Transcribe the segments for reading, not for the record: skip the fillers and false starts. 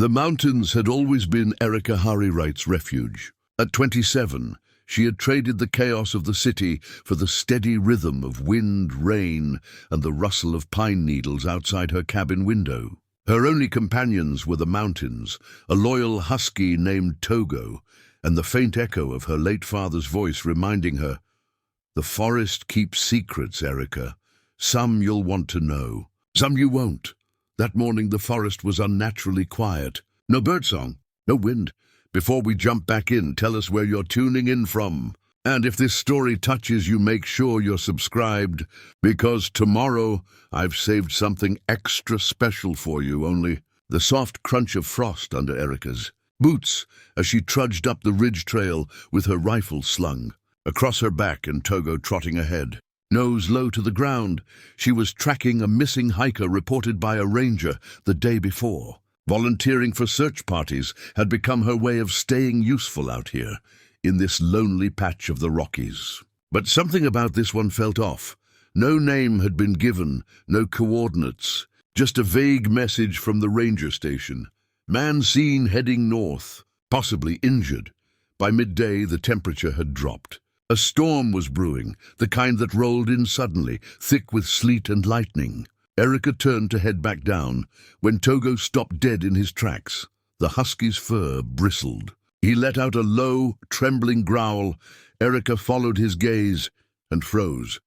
The mountains had always been Erica Harriwright's refuge. At 27, she had traded the chaos of the city for the steady rhythm of wind, rain, and the rustle of pine needles outside her cabin window. Her only companions were the mountains, a loyal husky named Togo, and the faint echo of her late father's voice reminding her, "The forest keeps secrets, Erica. Some you'll want to know, some you won't." That morning the forest was unnaturally quiet. No birdsong, no wind. Before we jump back in, tell us where you're tuning in from. And if this story touches you, make sure you're subscribed, because tomorrow I've saved something extra special for you. Only the soft crunch of frost under Erica's boots as she trudged up the ridge trail with her rifle slung across her back and Togo trotting ahead. Nose low to the ground, she was tracking a missing hiker reported by a ranger the day before. Volunteering for search parties had become her way of staying useful out here, in this lonely patch of the Rockies. But something about this one felt off. No name had been given, no coordinates, just a vague message from the ranger station. Man seen heading north, possibly injured. By midday, the temperature had dropped. A storm was brewing, the kind that rolled in suddenly, thick with sleet and lightning. Erica turned to head back down, when Togo stopped dead in his tracks. The husky's fur bristled. He let out a low, trembling growl. Erica followed his gaze and froze.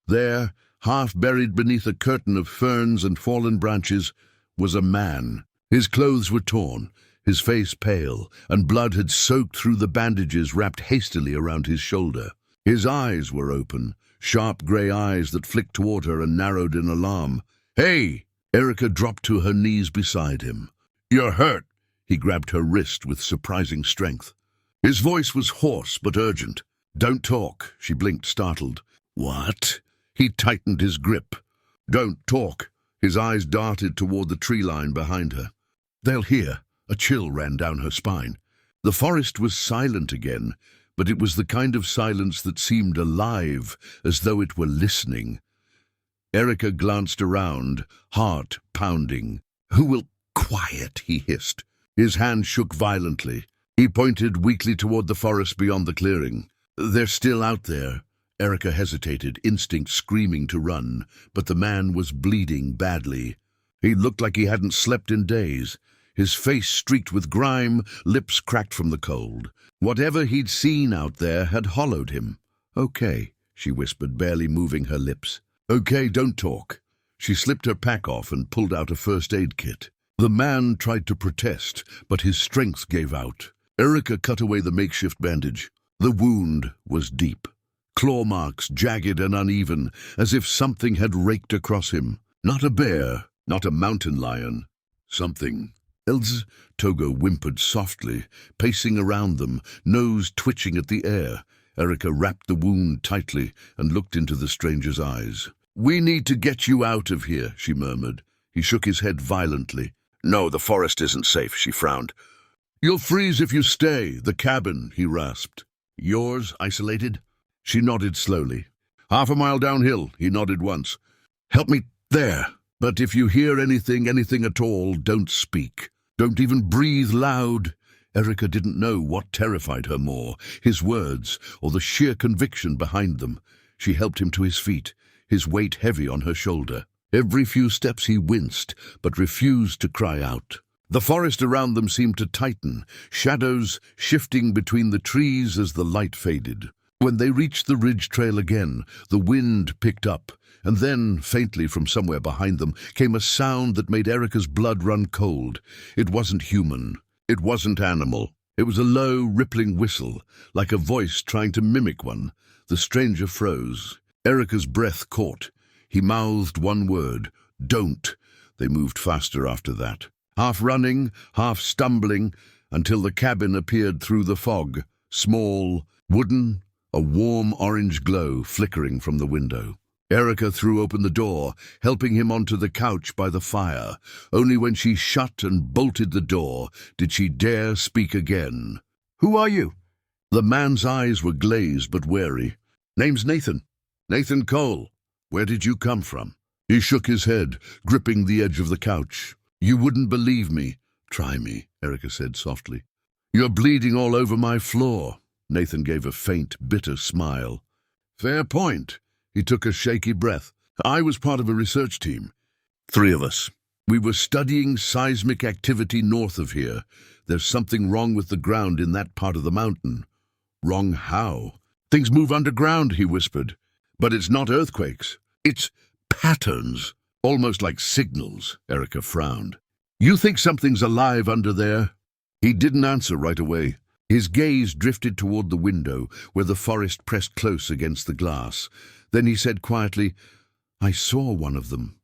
There, half buried beneath a curtain of ferns and fallen branches, was a man. His clothes were torn, his face pale, and blood had soaked through the bandages wrapped hastily around his shoulder. His eyes were open, sharp grey eyes that flicked toward her and narrowed in alarm. "Hey!" Erica dropped to her knees beside him. "You're hurt." He grabbed her wrist with surprising strength. His voice was hoarse but urgent. "Don't talk," she blinked, startled. "What?" He tightened his grip. "Don't talk." His eyes darted toward the tree line behind her. "They'll hear." A chill ran down her spine. The forest was silent again, but it was the kind of silence that seemed alive, as though it were listening. Erica glanced around, heart pounding. "Who will—" "Quiet," he hissed. His hand shook violently. He pointed weakly toward the forest beyond the clearing. "They're still out there." Erica hesitated, instinct screaming to run, but the man was bleeding badly. He looked like he hadn't slept in days. His face streaked with grime, lips cracked from the cold. Whatever he'd seen out there had hollowed him. "Okay," she whispered, barely moving her lips. "Okay, don't talk." She slipped her pack off and pulled out a first aid kit. The man tried to protest, but his strength gave out. Erica cut away the makeshift bandage. The wound was deep. Claw marks, jagged and uneven, as if something had raked across him. Not a bear, not a mountain lion. Something else. Togo whimpered softly, pacing around them, nose twitching at the air. Erica wrapped the wound tightly and looked into the stranger's eyes. "We need to get you out of here," she murmured. He shook his head violently. "No, the forest isn't safe," she frowned. "You'll freeze if you stay. The cabin," he rasped. "Yours, isolated?" She nodded slowly. "Half a mile downhill," he nodded once. "Help me there. But if you hear anything at all, don't speak. Don't even breathe loud." Erica didn't know what terrified her more, his words or the sheer conviction behind them. She helped him to his feet, his weight heavy on her shoulder. Every few steps he winced, but refused to cry out. The forest around them seemed to tighten, shadows shifting between the trees as the light faded. When they reached the ridge trail again, the wind picked up, and then, faintly from somewhere behind them, came a sound that made Erica's blood run cold. It wasn't human. It wasn't animal. It was a low, rippling whistle, like a voice trying to mimic one. The stranger froze. Erica's breath caught. He mouthed one word, "Don't." They moved faster after that, half running, half stumbling, until the cabin appeared through the fog, small, wooden, a warm orange glow flickering from the window. Erica threw open the door, helping him onto the couch by the fire. Only when she shut and bolted the door did she dare speak again. "Who are you?" The man's eyes were glazed but wary. "Name's Nathan. Nathan Cole. Where did you come from?" He shook his head, gripping the edge of the couch. "You wouldn't believe me. Try me, Erica said softly. You're bleeding all over my floor. Nathan gave a faint, bitter smile. Fair point. He took a shaky breath. I was part of a research team. 3 of us. We were studying seismic activity north of here. There's something wrong with the ground in that part of the mountain. Wrong how? Things move underground, he whispered. But it's not earthquakes. It's patterns, almost like signals, Erica frowned. You think something's alive under there? He didn't answer right away. His gaze drifted toward the window, where the forest pressed close against the glass. Then he said quietly, I saw one of them.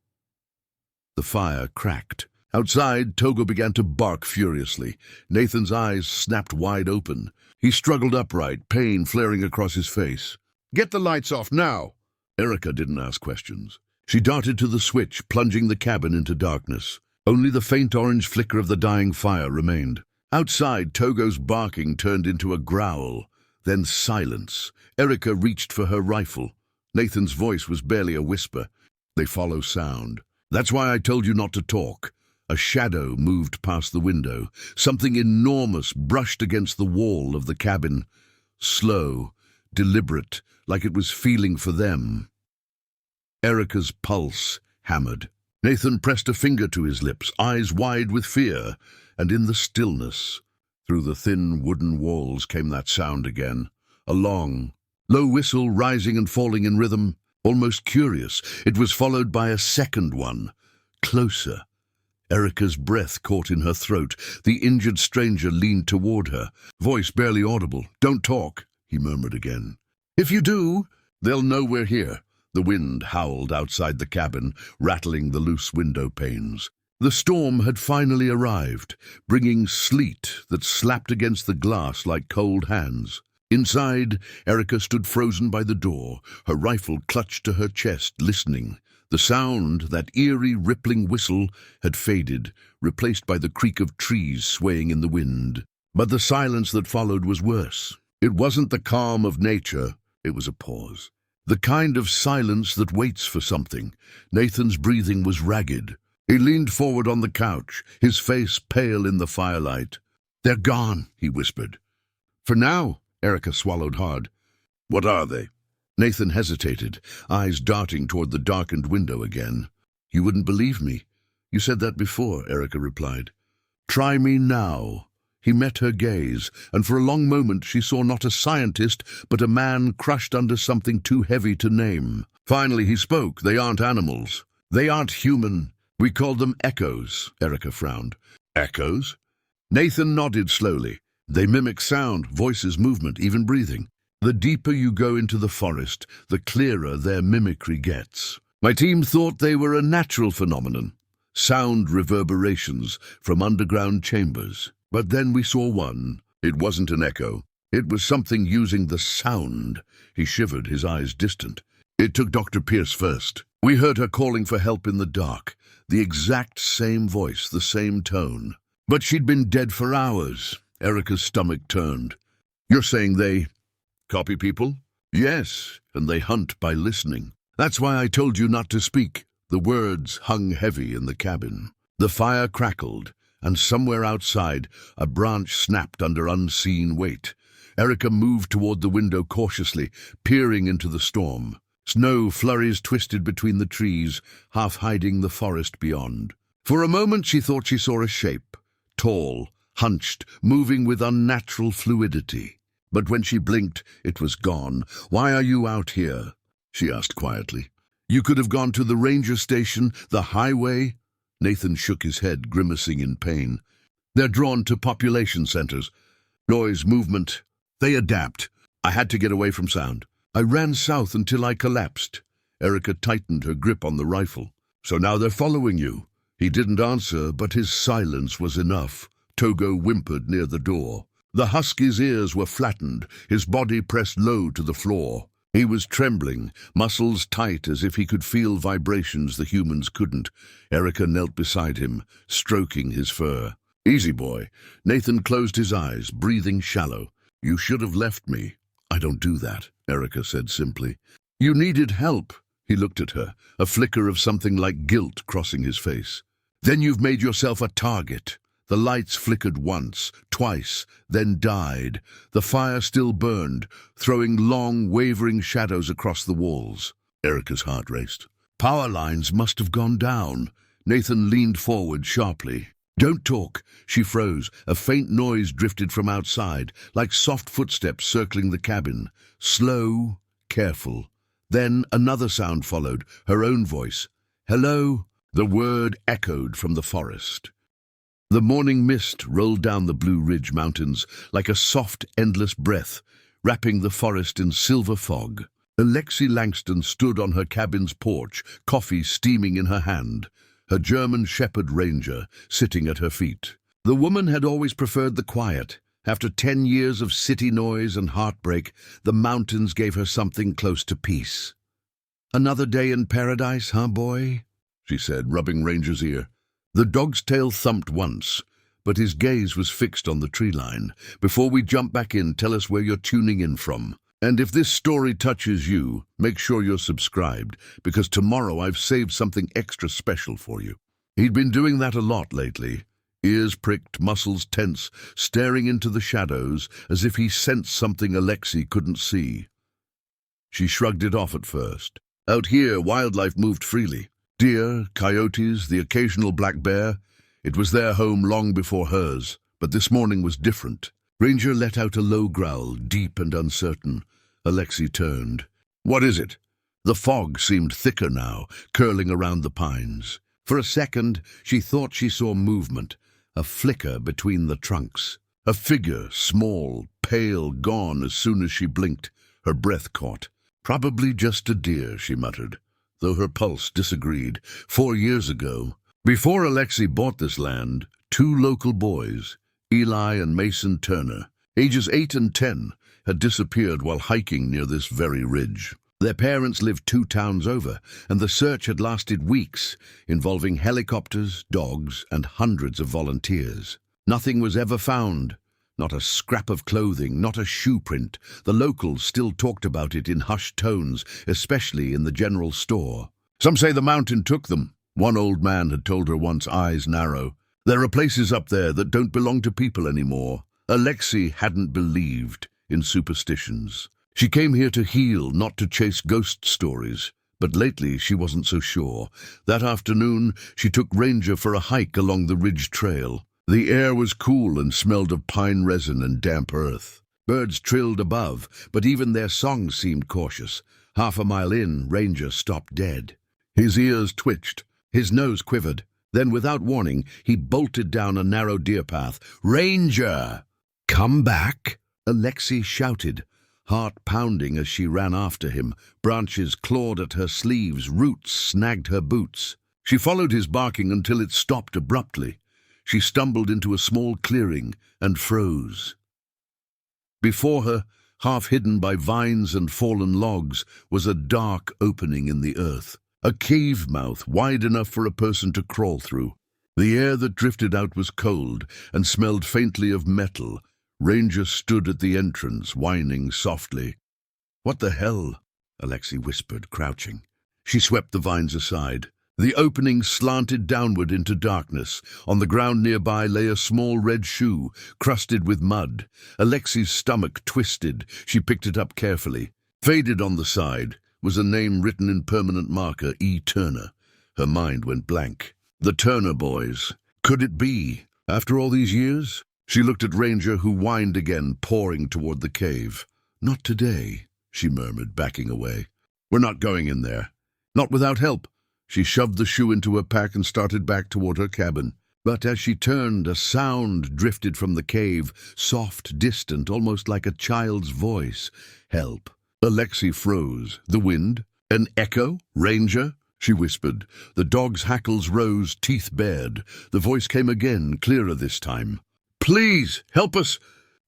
The fire cracked. Outside, Togo began to bark furiously. Nathan's eyes snapped wide open. He struggled upright, pain flaring across his face. Get the lights off now! Erica didn't ask questions. She darted to the switch, plunging the cabin into darkness. Only the faint orange flicker of the dying fire remained. Outside, Togo's barking turned into a growl, then silence. Erica reached for her rifle. Nathan's voice was barely a whisper. They follow sound. That's why I told you not to talk. A shadow moved past the window. Something enormous brushed against the wall of the cabin. Slow, deliberate, like it was feeling for them. Erica's pulse hammered. Nathan pressed a finger to his lips, eyes wide with fear, and in the stillness, through the thin wooden walls came that sound again. A long, low whistle rising and falling in rhythm, almost curious. It was followed by a second one, closer. Erica's breath caught in her throat. The injured stranger leaned toward her, voice barely audible. Don't talk, he murmured again. If you do, they'll know we're here. The wind howled outside the cabin, rattling the loose window panes. The storm had finally arrived, bringing sleet that slapped against the glass like cold hands. Inside, Erica stood frozen by the door, her rifle clutched to her chest, listening. The sound, that eerie, rippling whistle, had faded, replaced by the creak of trees swaying in the wind. But the silence that followed was worse. It wasn't the calm of nature, it was a pause. The kind of silence that waits for something. Nathan's breathing was ragged. He leaned forward on the couch, his face pale in the firelight. They're gone, he whispered. For now, Erica swallowed hard. What are they? Nathan hesitated, eyes darting toward the darkened window again. You wouldn't believe me. You said that before, Erica replied. Try me now. He met her gaze, and for a long moment she saw not a scientist, but a man crushed under something too heavy to name. Finally he spoke. They aren't animals. They aren't human. We call them echoes, Erica frowned. Echoes? Nathan nodded slowly. They mimic sound, voices, movement, even breathing. The deeper you go into the forest, the clearer their mimicry gets. My team thought they were a natural phenomenon, sound reverberations from underground chambers. But then we saw one. It wasn't an echo. It was something using the sound. He shivered, his eyes distant. It took Dr. Pierce first. We heard her calling for help in the dark. The exact same voice, the same tone. But she'd been dead for hours. Erica's stomach turned. You're saying they copy people? Yes, and they hunt by listening. That's why I told you not to speak. The words hung heavy in the cabin. The fire crackled, and somewhere outside, a branch snapped under unseen weight. Erica moved toward the window cautiously, peering into the storm. Snow flurries twisted between the trees, half hiding the forest beyond. For a moment she thought she saw a shape, tall, hunched, moving with unnatural fluidity. But when she blinked, it was gone. Why are you out here? She asked quietly. You could have gone to the ranger station, the highway. Nathan shook his head, grimacing in pain. They're drawn to population centers. Noise, movement. They adapt. I had to get away from sound. I ran south until I collapsed. Erica tightened her grip on the rifle. So now they're following you. He didn't answer, but his silence was enough. Togo whimpered near the door. The husky's ears were flattened, his body pressed low to the floor. He was trembling, muscles tight as if he could feel vibrations the humans couldn't. Erica knelt beside him, stroking his fur. Easy, boy. Nathan closed his eyes, breathing shallow. You should have left me. I don't do that, Erica said simply. You needed help. He looked at her, a flicker of something like guilt crossing his face. Then you've made yourself a target. The lights flickered once, twice, then died. The fire still burned, throwing long, wavering shadows across the walls. Erica's heart raced. Power lines must have gone down. Nathan leaned forward sharply. "Don't talk." She froze. A faint noise drifted from outside, like soft footsteps circling the cabin. Slow, careful. Then another sound followed, her own voice. "Hello?" The word echoed from the forest. The morning mist rolled down the Blue Ridge Mountains like a soft, endless breath, wrapping the forest in silver fog. Alexi Langston stood on her cabin's porch, coffee steaming in her hand, her German Shepherd Ranger sitting at her feet. The woman had always preferred the quiet. After 10 years of city noise and heartbreak, the mountains gave her something close to peace. "Another day in paradise, huh, boy?" she said, rubbing Ranger's ear. The dog's tail thumped once, but his gaze was fixed on the tree line. "Before we jump back in, tell us where you're tuning in from. And if this story touches you, make sure you're subscribed, because tomorrow I've saved something extra special for you." He'd been doing that a lot lately. Ears pricked, muscles tense, staring into the shadows as if he sensed something Alexi couldn't see. She shrugged it off at first. Out here, wildlife moved freely. Deer, coyotes, the occasional black bear. It was their home long before hers, but this morning was different. Ranger let out a low growl, deep and uncertain. Alexi turned. "What is it?" The fog seemed thicker now, curling around the pines. For a second, she thought she saw movement, a flicker between the trunks. A figure, small, pale, gone as soon as she blinked. Her breath caught. "Probably just a deer," she muttered, though her pulse disagreed. 4 years ago, before Alexi bought this land, 2 local boys, Eli and Mason Turner, ages 8 and 10, had disappeared while hiking near this very ridge. Their parents lived 2 towns over, and the search had lasted weeks, involving helicopters, dogs, and hundreds of volunteers. Nothing was ever found. Not a scrap of clothing, not a shoe print. The locals still talked about it in hushed tones, especially in the general store. "Some say the mountain took them," one old man had told her once, eyes narrow. "There are places up there that don't belong to people anymore." Alexi hadn't believed in superstitions. She came here to heal, not to chase ghost stories. But lately she wasn't so sure. That afternoon she took Ranger for a hike along the ridge trail. The air was cool and smelled of pine resin and damp earth. Birds trilled above, but even their songs seemed cautious. Half a mile in, Ranger stopped dead. His ears twitched, his nose quivered. Then, without warning, he bolted down a narrow deer path. "Ranger! Come back!" Alexi shouted, heart pounding as she ran after him. Branches clawed at her sleeves, roots snagged her boots. She followed his barking until it stopped abruptly. She stumbled into a small clearing and froze. Before her, half hidden by vines and fallen logs, was a dark opening in the earth, a cave mouth wide enough for a person to crawl through. The air that drifted out was cold and smelled faintly of metal. Ranger stood at the entrance, whining softly. "What the hell?" Alexi whispered, crouching. She swept the vines aside. The opening slanted downward into darkness. On the ground nearby lay a small red shoe, crusted with mud. Alexi's stomach twisted. She picked it up carefully. Faded on the side was a name written in permanent marker, E. Turner. Her mind went blank. The Turner boys. Could it be? After all these years? She looked at Ranger, who whined again, pouring toward the cave. "Not today," she murmured, backing away. "We're not going in there. Not without help." She shoved the shoe into her pack and started back toward her cabin. But as she turned, a sound drifted from the cave, soft, distant, almost like a child's voice. "Help." Alexi froze. The wind? An echo? Ranger? She whispered. The dog's hackles rose, teeth bared. The voice came again, clearer this time. "Please, help us!"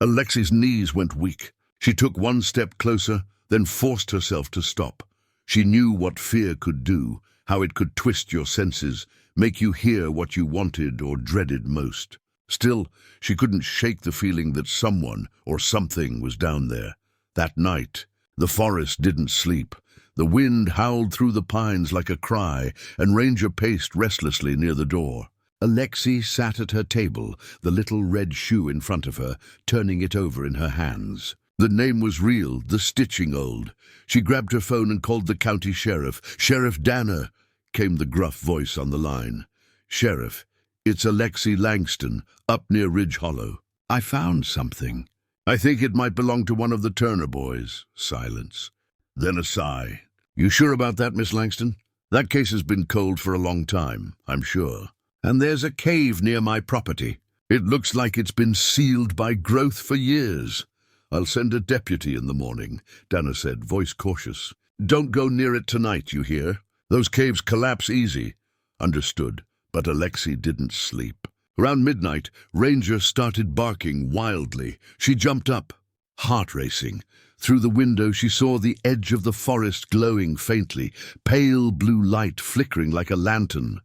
Alexi's knees went weak. She took one step closer, then forced herself to stop. She knew what fear could do, how it could twist your senses, make you hear what you wanted or dreaded most. Still, she couldn't shake the feeling that someone or something was down there. That night, the forest didn't sleep. The wind howled through the pines like a cry, and Ranger paced restlessly near the door. Alexi sat at her table, the little red shoe in front of her, turning it over in her hands. The name was real, the stitching old. She grabbed her phone and called the county sheriff. "Sheriff Danner," came the gruff voice on the line. "Sheriff, it's Alexi Langston, up near Ridge Hollow. I found something. I think it might belong to one of the Turner boys." Silence. Then a sigh. "You sure about that, Miss Langston? That case has been cold for a long time, I'm sure. And there's a cave near my property. It looks like it's been sealed by growth for years. I'll send a deputy in the morning," Danner said, voice cautious. "Don't go near it tonight, you hear? Those caves collapse easy." Understood, but Alexi didn't sleep. Around midnight, Ranger started barking wildly. She jumped up, heart racing. Through the window she saw the edge of the forest glowing faintly, pale blue light flickering like a lantern.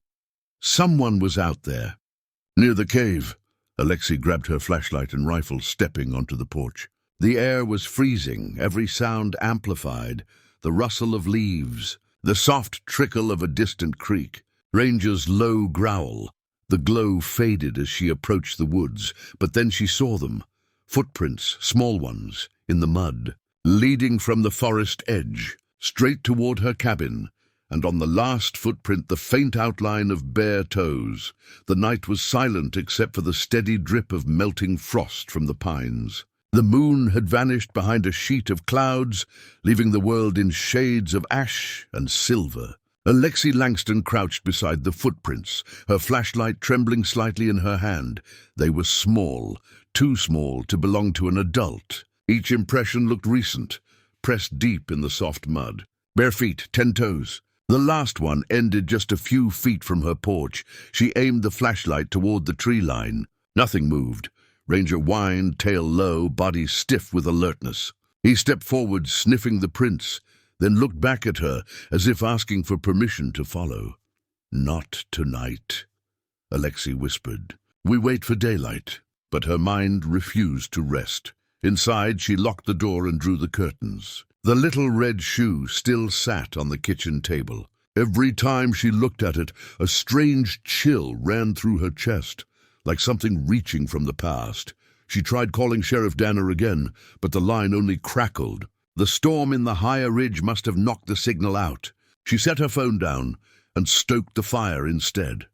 Someone was out there. Near the cave, Alexi grabbed her flashlight and rifle, stepping onto the porch. The air was freezing, every sound amplified, the rustle of leaves, the soft trickle of a distant creek, Ranger's low growl. The glow faded as she approached the woods, but then she saw them, footprints, small ones, in the mud, leading from the forest edge, straight toward her cabin, and on the last footprint the faint outline of bare toes. The night was silent except for the steady drip of melting frost from the pines. The moon had vanished behind a sheet of clouds, leaving the world in shades of ash and silver. Alexi Langston crouched beside the footprints, her flashlight trembling slightly in her hand. They were small, too small to belong to an adult. Each impression looked recent, pressed deep in the soft mud. Bare feet, 10 toes. The last one ended just a few feet from her porch. She aimed the flashlight toward the tree line. Nothing moved. Ranger whined, tail low, body stiff with alertness. He stepped forward, sniffing the prints, then looked back at her as if asking for permission to follow. "Not tonight," Alexi whispered. "We wait for daylight." But her mind refused to rest. Inside, she locked the door and drew the curtains. The little red shoe still sat on the kitchen table. Every time she looked at it, a strange chill ran through her chest, like something reaching from the past. She tried calling Sheriff Danner again, but the line only crackled. The storm in the higher ridge must have knocked the signal out. She set her phone down and stoked the fire instead.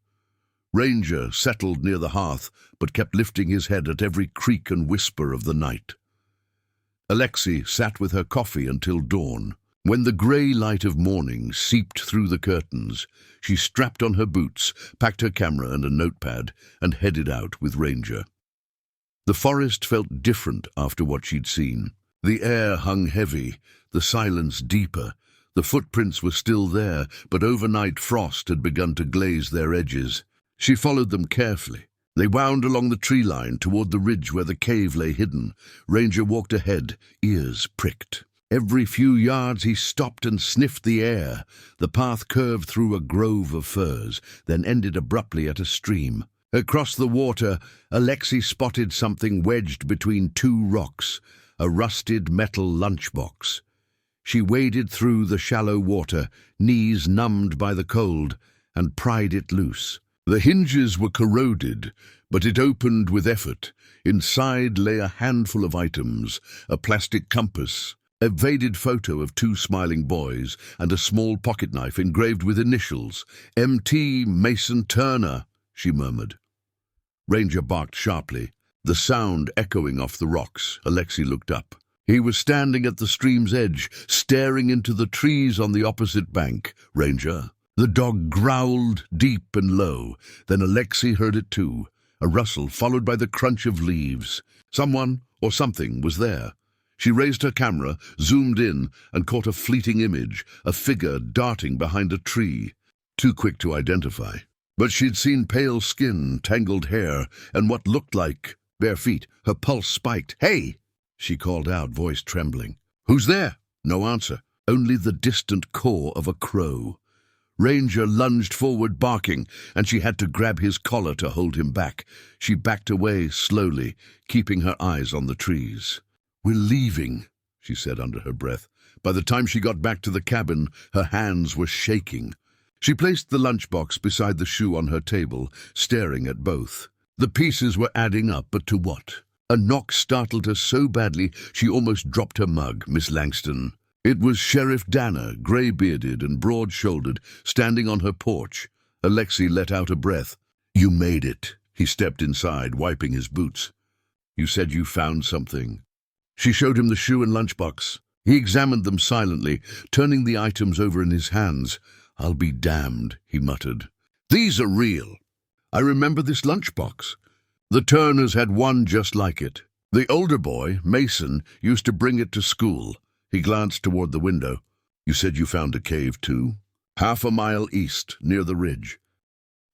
Ranger settled near the hearth, but kept lifting his head at every creak and whisper of the night. Alexi sat with her coffee until dawn. When the grey light of morning seeped through the curtains, she strapped on her boots, packed her camera and a notepad, and headed out with Ranger. The forest felt different after what she'd seen. The air hung heavy, the silence deeper. The footprints were still there, but overnight frost had begun to glaze their edges. She followed them carefully. They wound along the tree line toward the ridge where the cave lay hidden. Ranger walked ahead, ears pricked. Every few yards he stopped and sniffed the air. The path curved through a grove of firs, then ended abruptly at a stream. Across the water, Alexi spotted something wedged between 2 rocks, a rusted metal lunchbox. She waded through the shallow water, knees numbed by the cold, and pried it loose. The hinges were corroded, but it opened with effort. Inside lay a handful of items, a plastic compass, a faded photo of 2 smiling boys, and a small pocket knife engraved with initials. "M.T. Mason Turner," she murmured. Ranger barked sharply, the sound echoing off the rocks. Alexi looked up. He was standing at the stream's edge, staring into the trees on the opposite bank. "Ranger." The dog growled deep and low. Then Alexi heard it too, a rustle followed by the crunch of leaves. Someone or something was there. She raised her camera, zoomed in, and caught a fleeting image, a figure darting behind a tree. Too quick to identify. But she'd seen pale skin, tangled hair, and what looked like bare feet. Her pulse spiked. "Hey!" she called out, voice trembling. "Who's there?" No answer, only the distant caw of a crow. Ranger lunged forward, barking, and she had to grab his collar to hold him back. She backed away slowly, keeping her eyes on the trees. "We're leaving," she said under her breath. By the time she got back to the cabin, her hands were shaking. She placed the lunchbox beside the shoe on her table, staring at both. The pieces were adding up, but to what? A knock startled her so badly she almost dropped her mug. Miss Langston. It was Sheriff Danner, grey-bearded and broad-shouldered, standing on her porch. Alexi let out a breath. "You made it." He stepped inside, wiping his boots. "You said you found something." She showed him the shoe and lunchbox. He examined them silently, turning the items over in his hands. "I'll be damned," he muttered. "These are real. I remember this lunchbox. The Turners had one just like it. The older boy, Mason, used to bring it to school." He glanced toward the window. "You said you found a cave, too?" "Half a mile east, near the ridge.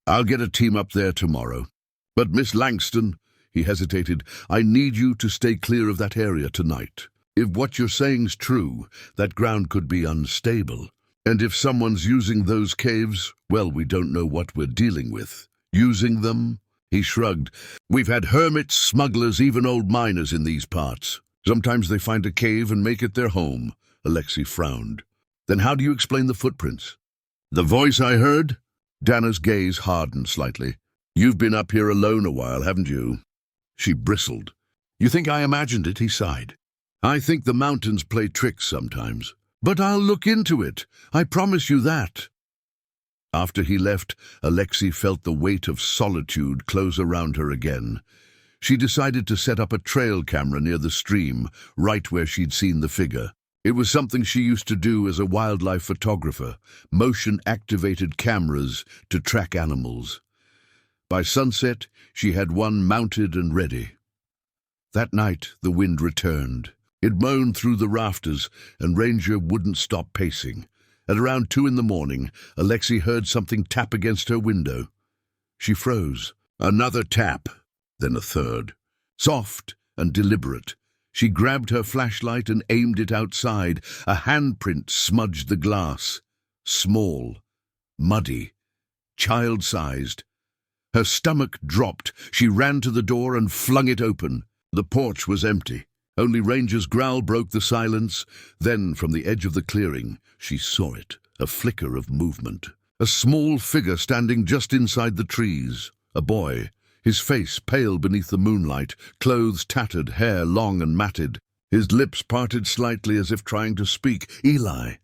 I'll get a team up there tomorrow. But Miss Langston," he hesitated, "I need you to stay clear of that area tonight. If what you're saying's true, that ground could be unstable. And if someone's using those caves, well, we don't know what we're dealing with." "Using them?" He shrugged. "We've had hermits, smugglers, even old miners in these parts. Sometimes they find a cave and make it their home." Alexi frowned. "Then how do you explain the footprints?" "The voice I heard?" Danner's gaze hardened slightly. "You've been up here alone a while, haven't you?" She bristled. "You think I imagined it?" He sighed. "I think the mountains play tricks sometimes. But I'll look into it. I promise you that." After he left, Alexi felt the weight of solitude close around her again. She decided to set up a trail camera near the stream, right where she'd seen the figure. It was something she used to do as a wildlife photographer, motion-activated cameras to track animals. By sunset, she had one mounted and ready. That night, the wind returned. It moaned through the rafters, and Ranger wouldn't stop pacing. At around 2 in the morning, Alexi heard something tap against her window. She froze. Another tap, then a third. Soft and deliberate. She grabbed her flashlight and aimed it outside. A handprint smudged the glass. Small, muddy, child-sized. Her stomach dropped. She ran to the door and flung it open. The porch was empty. Only Ranger's growl broke the silence. Then, from the edge of the clearing, she saw it, a flicker of movement. A small figure standing just inside the trees. A boy, his face pale beneath the moonlight, clothes tattered, hair long and matted. His lips parted slightly as if trying to speak. "Eli,"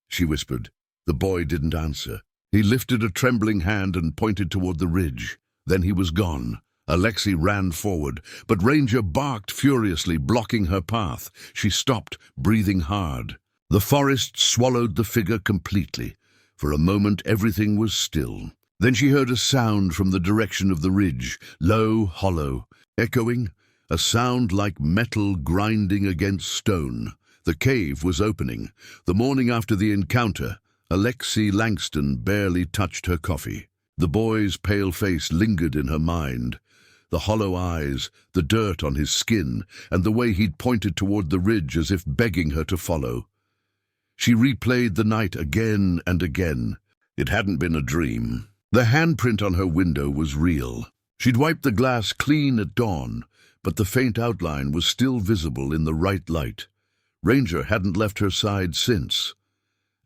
she whispered. The boy didn't answer. He lifted a trembling hand and pointed toward the ridge. Then he was gone. Alexi ran forward, but Ranger barked furiously, blocking her path. She stopped, breathing hard. The forest swallowed the figure completely. For a moment, everything was still. Then she heard a sound from the direction of the ridge, low, hollow, echoing, a sound like metal grinding against stone. The cave was opening. The morning after the encounter, Alexi Langston barely touched her coffee. The boy's pale face lingered in her mind. The hollow eyes, the dirt on his skin, and the way he'd pointed toward the ridge as if begging her to follow. She replayed the night again and again. It hadn't been a dream. The handprint on her window was real. She'd wiped the glass clean at dawn, but the faint outline was still visible in the right light. Ranger hadn't left her side since.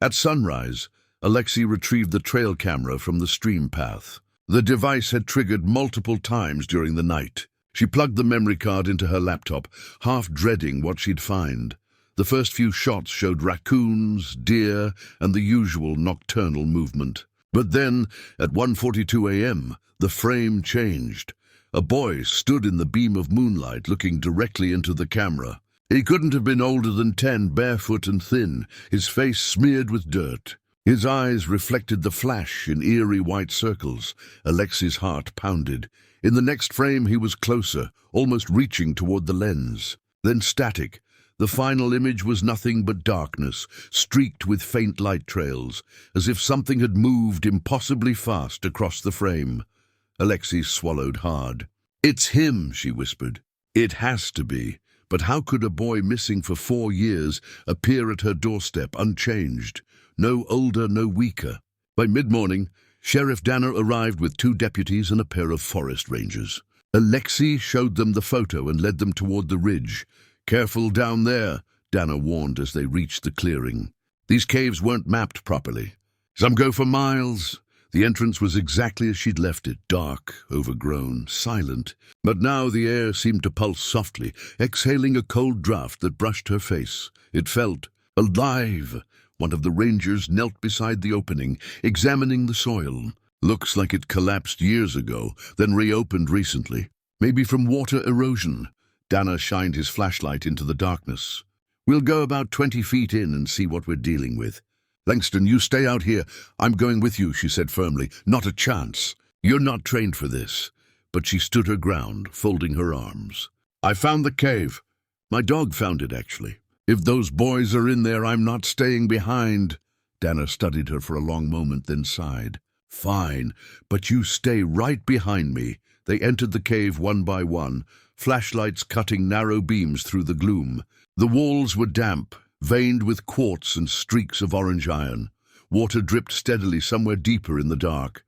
At sunrise, Alexi retrieved the trail camera from the stream path. The device had triggered multiple times during the night. She plugged the memory card into her laptop, half dreading what she'd find. The first few shots showed raccoons, deer, and the usual nocturnal movement. But then, at 1:42 a.m., the frame changed. A boy stood in the beam of moonlight, looking directly into the camera. He couldn't have been older than 10, barefoot and thin, his face smeared with dirt. His eyes reflected the flash in eerie white circles. Alexi's heart pounded. In the next frame he was closer, almost reaching toward the lens. Then static. The final image was nothing but darkness, streaked with faint light trails, as if something had moved impossibly fast across the frame. Alexi swallowed hard. "It's him," she whispered. "It has to be. But how could a boy missing for 4 years appear at her doorstep unchanged? No older, no weaker." By mid-morning, Sheriff Danner arrived with 2 deputies and a pair of forest rangers. Alexi showed them the photo and led them toward the ridge. "Careful down there," Danner warned as they reached the clearing. These caves weren't mapped properly. Some go for miles. The entrance was exactly as she'd left it, dark, overgrown, silent. But now the air seemed to pulse softly, exhaling a cold draught that brushed her face. It felt alive. One of the rangers knelt beside the opening, examining the soil. Looks like it collapsed years ago, then reopened recently. Maybe from water erosion. Dana shined his flashlight into the darkness. We'll go about 20 feet in and see what we're dealing with. Langston, you stay out here. I'm going with you, she said firmly. Not a chance. You're not trained for this. But she stood her ground, folding her arms. I found the cave. My dog found it, actually. If those boys are in there, I'm not staying behind. Dana studied her for a long moment, then sighed. Fine, but you stay right behind me. They entered the cave one by one, flashlights cutting narrow beams through the gloom. The walls were damp, veined with quartz and streaks of orange iron. Water dripped steadily somewhere deeper in the dark.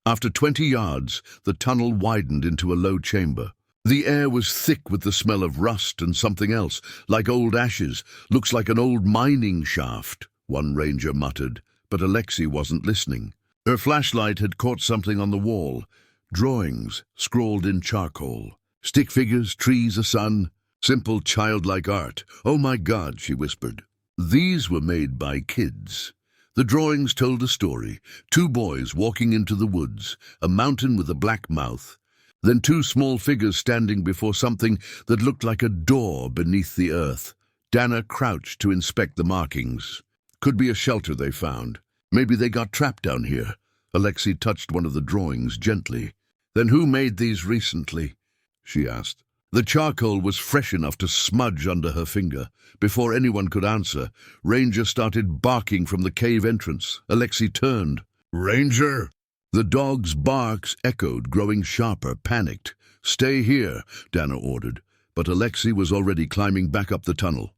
After 20 yards, the tunnel widened into a low chamber. The air was thick with the smell of rust and something else, like old ashes. Looks like an old mining shaft, one ranger muttered, but Alexi wasn't listening. Her flashlight had caught something on the wall. Drawings, scrawled in charcoal. Stick figures, trees, a sun. Simple, childlike art. Oh my God, she whispered. These were made by kids. The drawings told a story. 2 boys walking into the woods, a mountain with a black mouth, then 2 small figures standing before something that looked like a door beneath the earth. Dana crouched to inspect the markings. Could be a shelter they found. Maybe they got trapped down here. Alexi touched one of the drawings gently. Then who made these recently? She asked. The charcoal was fresh enough to smudge under her finger. Before anyone could answer, Ranger started barking from the cave entrance. Alexi turned. Ranger! The dog's barks echoed, growing sharper, panicked. Stay here, Dana ordered, but Alexi was already climbing back up the tunnel.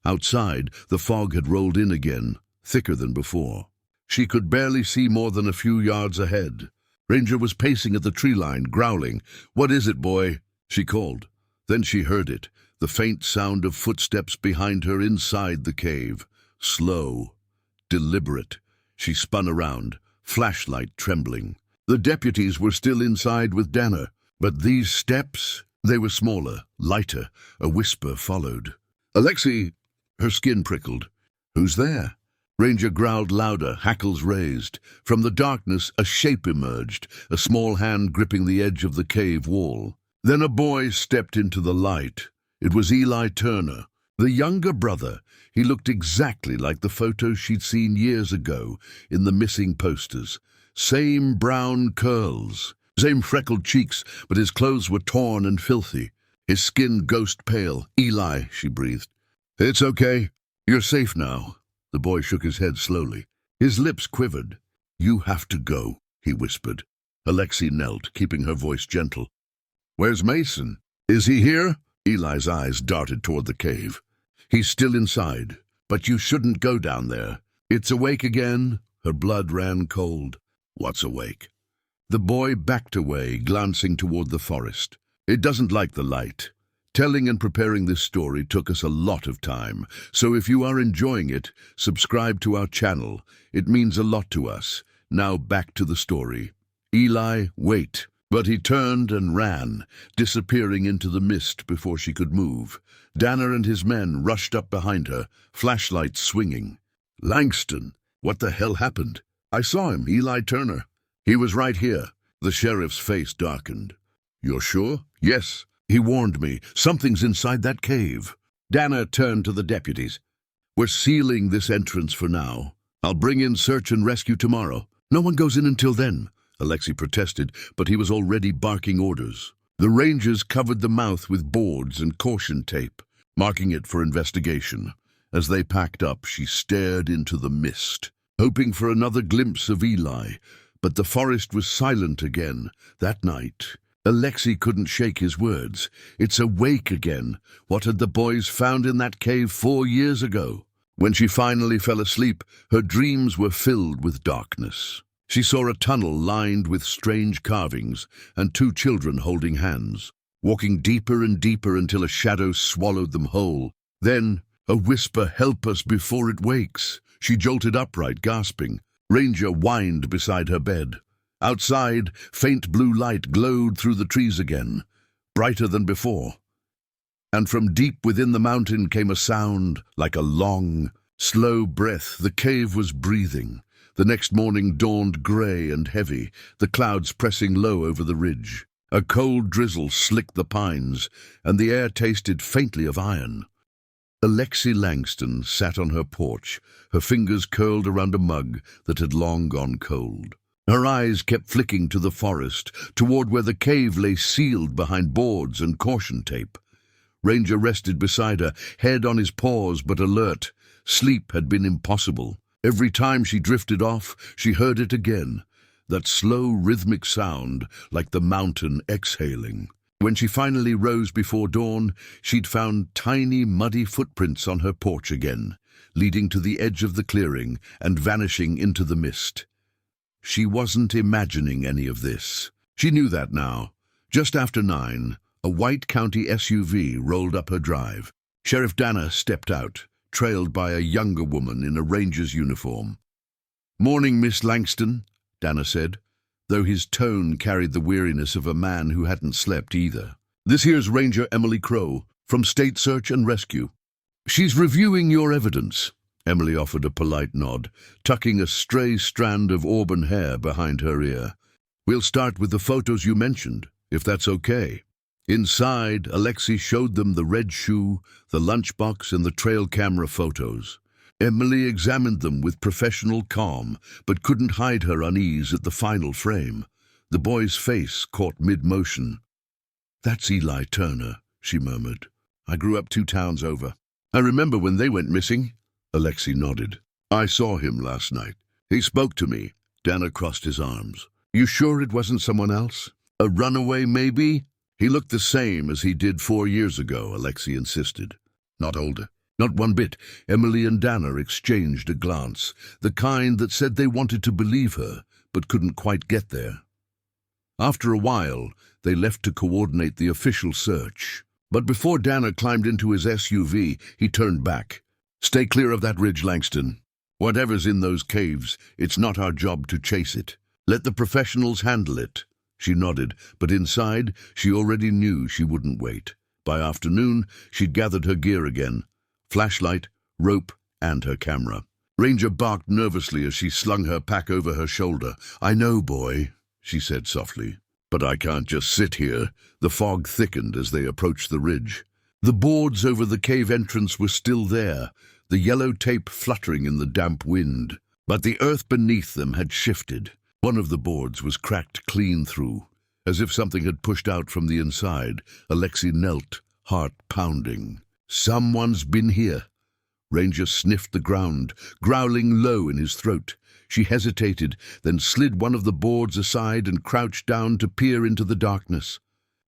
Outside, the fog had rolled in again, thicker than before. She could barely see more than a few yards ahead. Ranger was pacing at the tree line, growling. What is it, boy? She called. Then she heard it, the faint sound of footsteps behind her inside the cave. Slow, deliberate. She spun around, flashlight trembling. The deputies were still inside with Dana, but these steps, they were smaller, lighter. A whisper followed. Alexi! Her skin prickled. Who's there? Ranger growled louder, hackles raised. From the darkness, a shape emerged, a small hand gripping the edge of the cave wall. Then a boy stepped into the light. It was Eli Turner, the younger brother. He looked exactly like the photos she'd seen years ago in the missing posters. Same brown curls, same freckled cheeks, but his clothes were torn and filthy. His skin ghost pale. Eli, she breathed. It's okay. You're safe now. The boy shook his head slowly. His lips quivered. You have to go, he whispered. Alexi knelt, keeping her voice gentle. Where's Mason? Is he here? Eli's eyes darted toward the cave. He's still inside, but you shouldn't go down there. It's awake again. Her blood ran cold. What's awake? The boy backed away, glancing toward the forest. It doesn't like the light. Telling and preparing this story took us a lot of time, so if you are enjoying it, subscribe to our channel. It means a lot to us. Now back to the story. Eli, wait. But he turned and ran, disappearing into the mist before she could move. Dana and his men rushed up behind her, flashlights swinging. Langston! What the hell happened? I saw him, Eli Turner. He was right here. The sheriff's face darkened. You're sure? Yes. He warned me. Something's inside that cave. Dana turned to the deputies. We're sealing this entrance for now. I'll bring in search and rescue tomorrow. No one goes in until then. Alexi protested, but he was already barking orders. The rangers covered the mouth with boards and caution tape, marking it for investigation. As they packed up, she stared into the mist, hoping for another glimpse of Eli. But the forest was silent again. That night, Alexi couldn't shake his words. It's awake again. What had the boys found in that cave 4 years ago? When she finally fell asleep, her dreams were filled with darkness. She saw a tunnel lined with strange carvings and 2 children holding hands, walking deeper and deeper until a shadow swallowed them whole. Then, a whisper, help us before it wakes. She jolted upright, gasping. Ranger whined beside her bed. Outside, faint blue light glowed through the trees again, brighter than before. And from deep within the mountain came a sound like a long, slow breath. The cave was breathing. The next morning dawned grey and heavy, the clouds pressing low over the ridge. A cold drizzle slicked the pines, and the air tasted faintly of iron. Alexi Langston sat on her porch, her fingers curled around a mug that had long gone cold. Her eyes kept flicking to the forest, toward where the cave lay sealed behind boards and caution tape. Ranger rested beside her, head on his paws but alert. Sleep had been impossible. Every time she drifted off, she heard it again, that slow rhythmic sound like the mountain exhaling. When she finally rose before dawn, she'd found tiny muddy footprints on her porch again, leading to the edge of the clearing and vanishing into the mist. She wasn't imagining any of this. She knew that now. Just after 9, a white county SUV rolled up her drive. Sheriff Dana stepped out, trailed by a younger woman in a ranger's uniform. "Morning, Miss Langston," Dana said, though his tone carried the weariness of a man who hadn't slept either. "This here's Ranger Emily Crow, from State Search and Rescue. She's reviewing your evidence." Emily offered a polite nod, tucking a stray strand of auburn hair behind her ear. "We'll start with the photos you mentioned, if that's okay." Inside, Alexi showed them the red shoe, the lunchbox, and the trail camera photos. Emily examined them with professional calm, but couldn't hide her unease at the final frame. The boy's face caught mid-motion. "That's Eli Turner," she murmured. "I grew up 2 towns over. I remember when they went missing." Alexi nodded. "I saw him last night. He spoke to me." Dana crossed his arms. "You sure it wasn't someone else? A runaway, maybe?" "He looked the same as he did 4 years ago," Alexi insisted. "Not older." "Not one bit." Emily and Dana exchanged a glance, the kind that said they wanted to believe her, but couldn't quite get there. After a while, they left to coordinate the official search. But before Dana climbed into his SUV, he turned back. "Stay clear of that ridge, Langston. Whatever's in those caves, it's not our job to chase it. Let the professionals handle it." She nodded, but inside, she already knew she wouldn't wait. By afternoon, she'd gathered her gear again. Flashlight, rope, and her camera. Ranger barked nervously as she slung her pack over her shoulder. "I know, boy," she said softly, "but I can't just sit here." The fog thickened as they approached the ridge. The boards over the cave entrance were still there, the yellow tape fluttering in the damp wind. But the earth beneath them had shifted. One of the boards was cracked clean through, as if something had pushed out from the inside. Alexi knelt, heart pounding. "Someone's been here." Ranger sniffed the ground, growling low in his throat. She hesitated, then slid one of the boards aside and crouched down to peer into the darkness.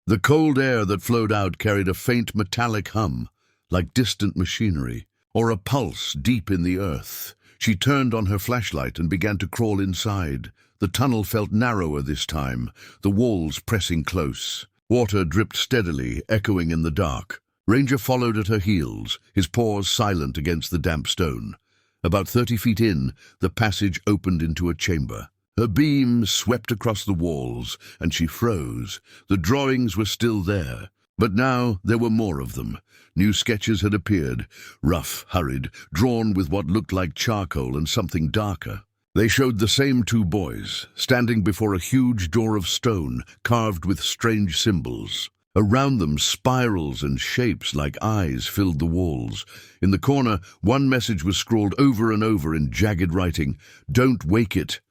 The cold air that flowed out carried a faint metallic hum, like distant machinery, or a pulse deep in the earth. She turned on her flashlight and began to crawl inside. The tunnel felt narrower this time, the walls pressing close. Water dripped steadily, echoing in the dark. Ranger followed at her heels, his paws silent against the damp stone. About 30 feet in, the passage opened into a chamber. Her beam swept across the walls, and she froze. The drawings were still there, but now there were more of them. New sketches had appeared, rough, hurried, drawn with what looked like charcoal and something darker. They showed the same 2 boys, standing before a huge door of stone, carved with strange symbols. Around them, spirals and shapes like eyes filled the walls. In the corner, one message was scrawled over and over in jagged writing: "Don't wake it."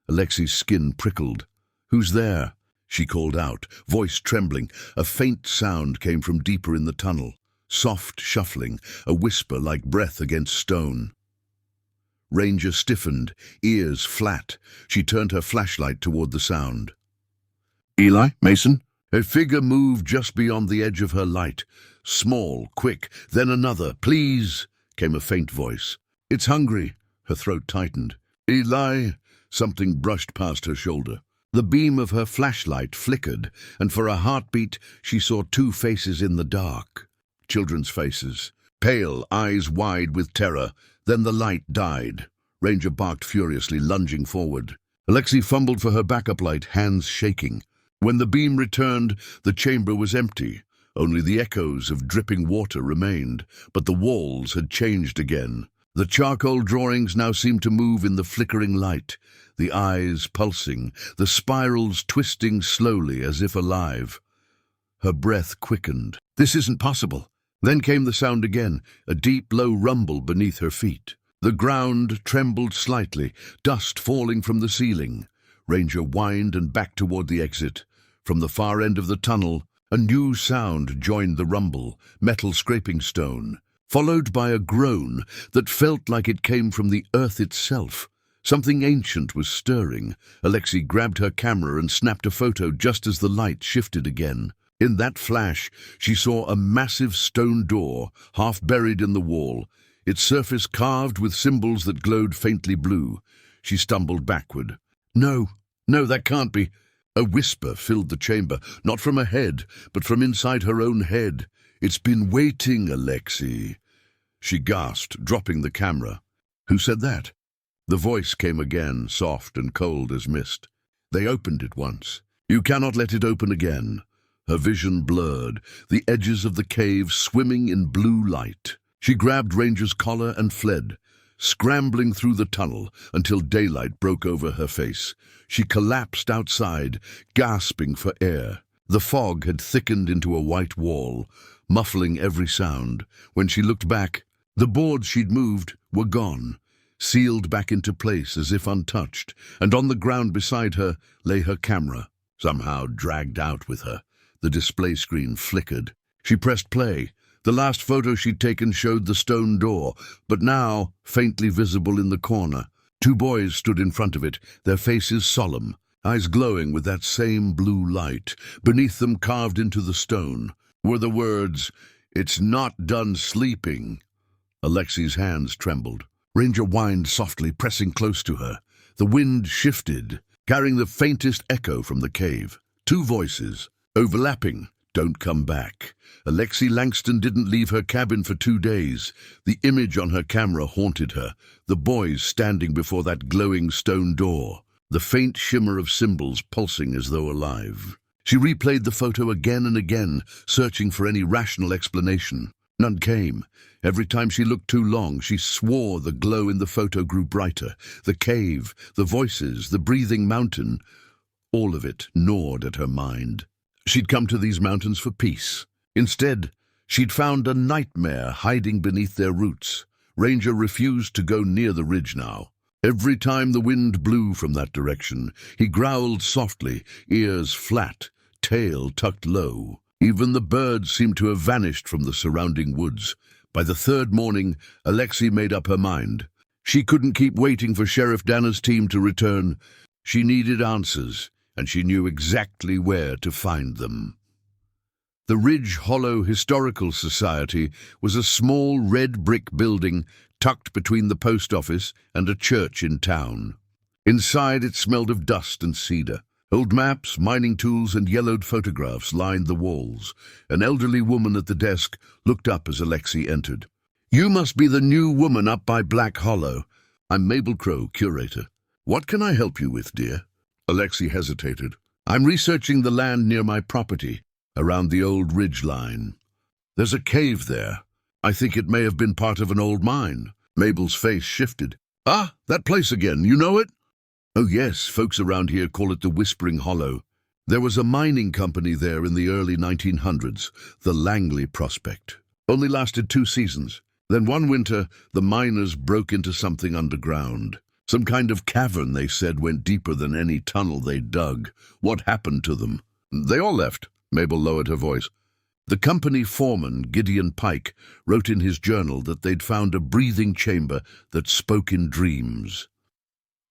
Alexi's skin prickled. "Who's there?" she called out, voice trembling. A faint sound came from deeper in the tunnel. Soft shuffling, a whisper like breath against stone. Ranger stiffened, ears flat. She turned her flashlight toward the sound. "Eli? Mason?" A figure moved just beyond the edge of her light. Small, quick, then another. "Please," came a faint voice. "It's hungry." Her throat tightened. "Eli?" Something brushed past her shoulder. The beam of her flashlight flickered, and for a heartbeat she saw 2 faces in the dark. Children's faces, pale, eyes wide with terror. Then the light died. Ranger barked furiously, lunging forward. Alexi fumbled for her backup light, hands shaking. When the beam returned, the chamber was empty. Only the echoes of dripping water remained, but the walls had changed again. The charcoal drawings now seemed to move in the flickering light, the eyes pulsing, the spirals twisting slowly as if alive. Her breath quickened. This isn't possible. Then came the sound again, a deep, low rumble beneath her feet. The ground trembled slightly, dust falling from the ceiling. Ranger whined and backed toward the exit. From the far end of the tunnel, a new sound joined the rumble, metal scraping stone, followed by a groan that felt like it came from the earth itself. Something ancient was stirring. Alexi grabbed her camera and snapped a photo just as the light shifted again. In that flash, she saw a massive stone door, half buried in the wall, its surface carved with symbols that glowed faintly blue. She stumbled backward. No, that can't be. A whisper filled the chamber, not from ahead, but from inside her own head. It's been waiting, Alexi. She gasped, dropping the camera. Who said that? The voice came again, soft and cold as mist. They opened it once. You cannot let it open again. Her vision blurred, the edges of the cave swimming in blue light. She grabbed Ranger's collar and fled, scrambling through the tunnel until daylight broke over her face. She collapsed outside, gasping for air. The fog had thickened into a white wall, muffling every sound. When she looked back, the boards she'd moved were gone, sealed back into place as if untouched, and on the ground beside her lay her camera, somehow dragged out with her. The display screen flickered. She pressed play. The last photo she'd taken showed the stone door, but now, faintly visible in the corner, two boys stood in front of it, their faces solemn, eyes glowing with that same blue light. Beneath them, carved into the stone, were the words, "It's not done sleeping." Alexi's hands trembled. Ranger whined softly, pressing close to her. The wind shifted, carrying the faintest echo from the cave. Two voices, overlapping. Don't come back. Alexi Langston didn't leave her cabin for 2 days. The image on her camera haunted her, the boys standing before that glowing stone door, the faint shimmer of symbols pulsing as though alive. She replayed the photo again and again, searching for any rational explanation. None came. Every time she looked too long, she swore the glow in the photo grew brighter. The cave, the voices, the breathing mountain, all of it gnawed at her mind. She'd come to these mountains for peace. Instead, she'd found a nightmare hiding beneath their roots. Ranger refused to go near the ridge now. Every time the wind blew from that direction, he growled softly, ears flat, tail tucked low. Even the birds seemed to have vanished from the surrounding woods. By the third morning, Alexi made up her mind. She couldn't keep waiting for Sheriff Danner's team to return. She needed answers, and she knew exactly where to find them. The Ridge Hollow Historical Society was a small red brick building tucked between the post office and a church in town. Inside it smelled of dust and cedar. Old maps, mining tools, and yellowed photographs lined the walls. An elderly woman at the desk looked up as Alexi entered. "You must be the new woman up by Black Hollow. I'm Mabel Crow, curator. What can I help you with, dear?" Alexi hesitated. "I'm researching the land near my property, around the old ridge line. There's a cave there. I think it may have been part of an old mine." Mabel's face shifted. "Ah, that place again. You know it?" "Oh yes, folks around here call it the Whispering Hollow. There was a mining company there in the early 1900s, the Langley Prospect. Only lasted 2 seasons. Then one winter, the miners broke into something underground. Some kind of cavern, they said, went deeper than any tunnel they'd dug. What happened to them?" "They all left." Mabel lowered her voice. "The company foreman, Gideon Pike, wrote in his journal that they'd found a breathing chamber that spoke in dreams.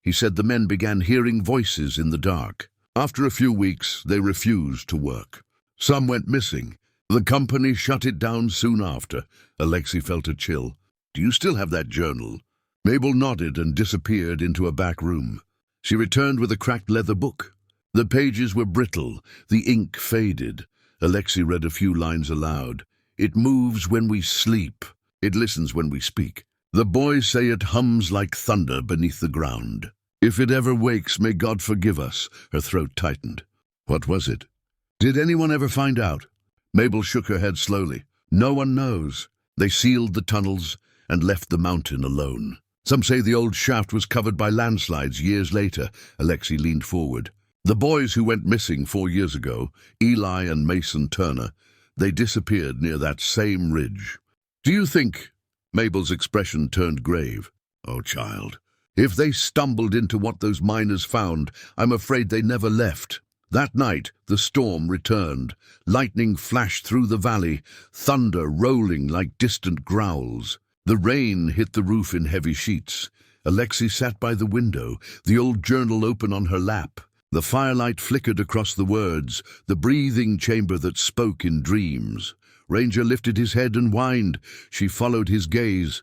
He said the men began hearing voices in the dark. After a few weeks, they refused to work. Some went missing. The company shut it down soon after." Alexi felt a chill. "Do you still have that journal?" Mabel nodded and disappeared into a back room. She returned with a cracked leather book. The pages were brittle, the ink faded. Alexi read a few lines aloud. "It moves when we sleep. It listens when we speak. The boys say it hums like thunder beneath the ground. If it ever wakes, may God forgive us." Her throat tightened. What was it? Did anyone ever find out? Mabel shook her head slowly. No one knows. They sealed the tunnels and left the mountain alone. Some say the old shaft was covered by landslides years later. Alexi leaned forward. The boys who went missing 4 years ago, Eli and Mason Turner, they disappeared near that same ridge. Do you think... Mabel's expression turned grave. Oh, child. If they stumbled into what those miners found, I'm afraid they never left. That night, the storm returned. Lightning flashed through the valley, thunder rolling like distant growls. The rain hit the roof in heavy sheets. Alexi sat by the window, the old journal open on her lap. The firelight flickered across the words, the breathing chamber that spoke in dreams. Ranger lifted his head and whined. She followed his gaze.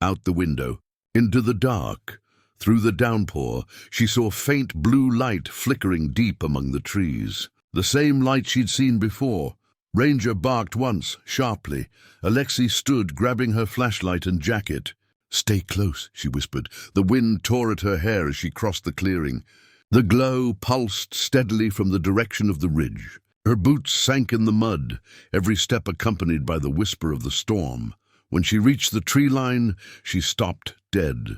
Out the window, into the dark. Through the downpour, she saw faint blue light flickering deep among the trees. The same light she'd seen before. Ranger barked once, sharply. Alexi stood, grabbing her flashlight and jacket. "Stay close," she whispered. The wind tore at her hair as she crossed the clearing. The glow pulsed steadily from the direction of the ridge. Her boots sank in the mud, every step accompanied by the whisper of the storm. When she reached the tree line, she stopped dead.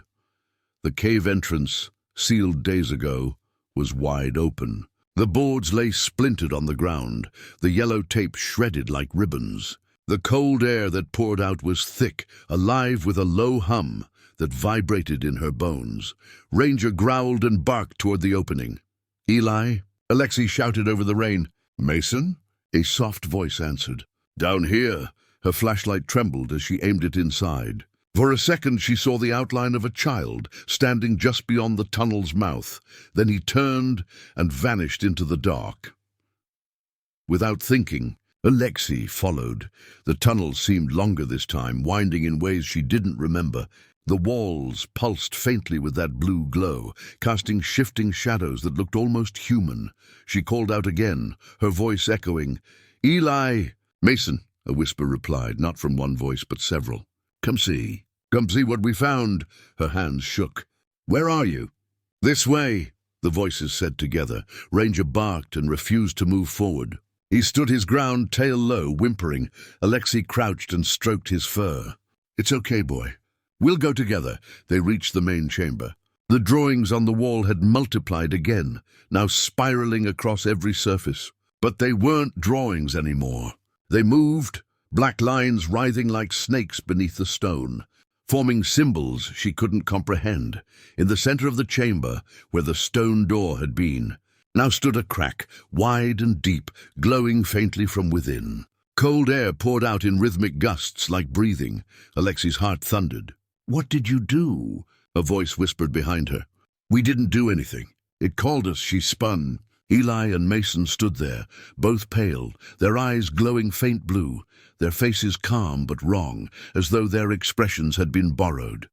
The cave entrance, sealed days ago, was wide open. The boards lay splintered on the ground, the yellow tape shredded like ribbons. The cold air that poured out was thick, alive with a low hum that vibrated in her bones. Ranger growled and barked toward the opening. "Eli?" Alexi shouted over the rain. "Mason?" A soft voice answered. "Down here." Her flashlight trembled as she aimed it inside. For a second she saw the outline of a child standing just beyond the tunnel's mouth. Then he turned and vanished into the dark. Without thinking, Alexi followed. The tunnel seemed longer this time, winding in ways she didn't remember. The walls pulsed faintly with that blue glow, casting shifting shadows that looked almost human. She called out again, her voice echoing. "Eli!" "Mason," a whisper replied, not from one voice but several. Come see what we found." Her hands shook. "Where are you?" "This way," the voices said together. Ranger barked and refused to move forward. He stood his ground, tail low, whimpering. Alexi crouched and stroked his fur. "It's okay, boy. We'll go together." They reached the main chamber. The drawings on the wall had multiplied again, now spiraling across every surface. But they weren't drawings anymore. They moved, black lines writhing like snakes beneath the stone, forming symbols she couldn't comprehend. In the center of the chamber, where the stone door had been, now stood a crack, wide and deep, glowing faintly from within. Cold air poured out in rhythmic gusts like breathing. Alexi's heart thundered. "What did you do?" a voice whispered behind her. "We didn't do anything. It called us." She spun. Eli and Mason stood there, both pale, their eyes glowing faint blue, their faces calm but wrong, as though their expressions had been borrowed.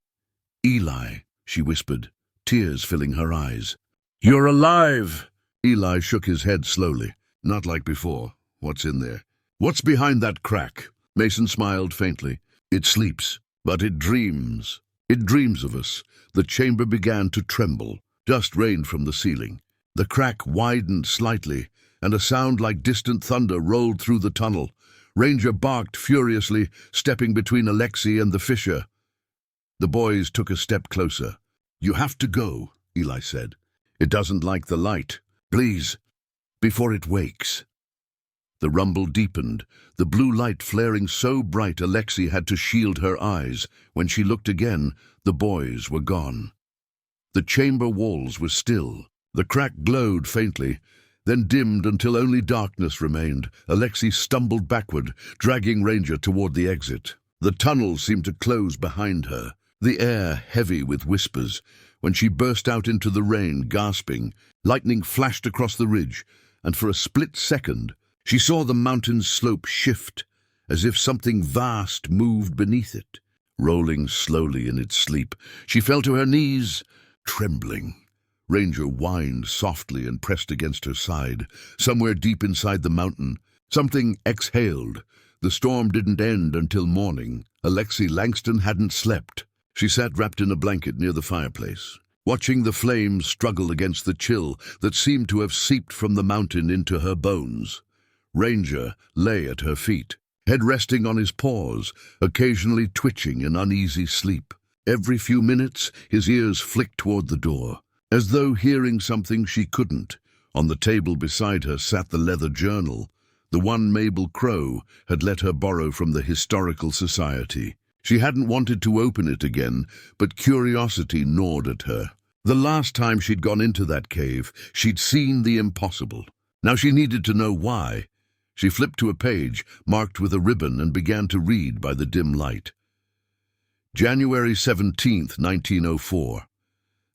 "Eli," she whispered, tears filling her eyes. "You're alive!" Eli shook his head slowly. "Not like before. What's in there?" "What's behind that crack?" Mason smiled faintly. "It sleeps, but it dreams. It dreams of us." The chamber began to tremble. Dust rained from the ceiling. The crack widened slightly, and a sound like distant thunder rolled through the tunnel. Ranger barked furiously, stepping between Alexi and the fissure. The boys took a step closer. "You have to go," Eli said. "It doesn't like the light. Please, before it wakes." The rumble deepened, the blue light flaring so bright Alexi had to shield her eyes. When she looked again, the boys were gone. The chamber walls were still. The crack glowed faintly, then dimmed until only darkness remained. Alexi stumbled backward, dragging Ranger toward the exit. The tunnel seemed to close behind her, the air heavy with whispers. When she burst out into the rain, gasping, lightning flashed across the ridge, and for a split second, she saw the mountain's slope shift, as if something vast moved beneath it. Rolling slowly in its sleep, she fell to her knees, trembling. Ranger whined softly and pressed against her side. Somewhere deep inside the mountain, something exhaled. The storm didn't end until morning. Alexi Langston hadn't slept. She sat wrapped in a blanket near the fireplace, watching the flames struggle against the chill that seemed to have seeped from the mountain into her bones. Ranger lay at her feet, head resting on his paws, occasionally twitching in uneasy sleep. Every few minutes, his ears flicked toward the door, as though hearing something she couldn't. On the table beside her sat the leather journal, the one Mabel Crow had let her borrow from the Historical Society. She hadn't wanted to open it again, but curiosity gnawed at her. The last time she'd gone into that cave, she'd seen the impossible. Now she needed to know why. She flipped to a page marked with a ribbon and began to read by the dim light. January 17th, 1904.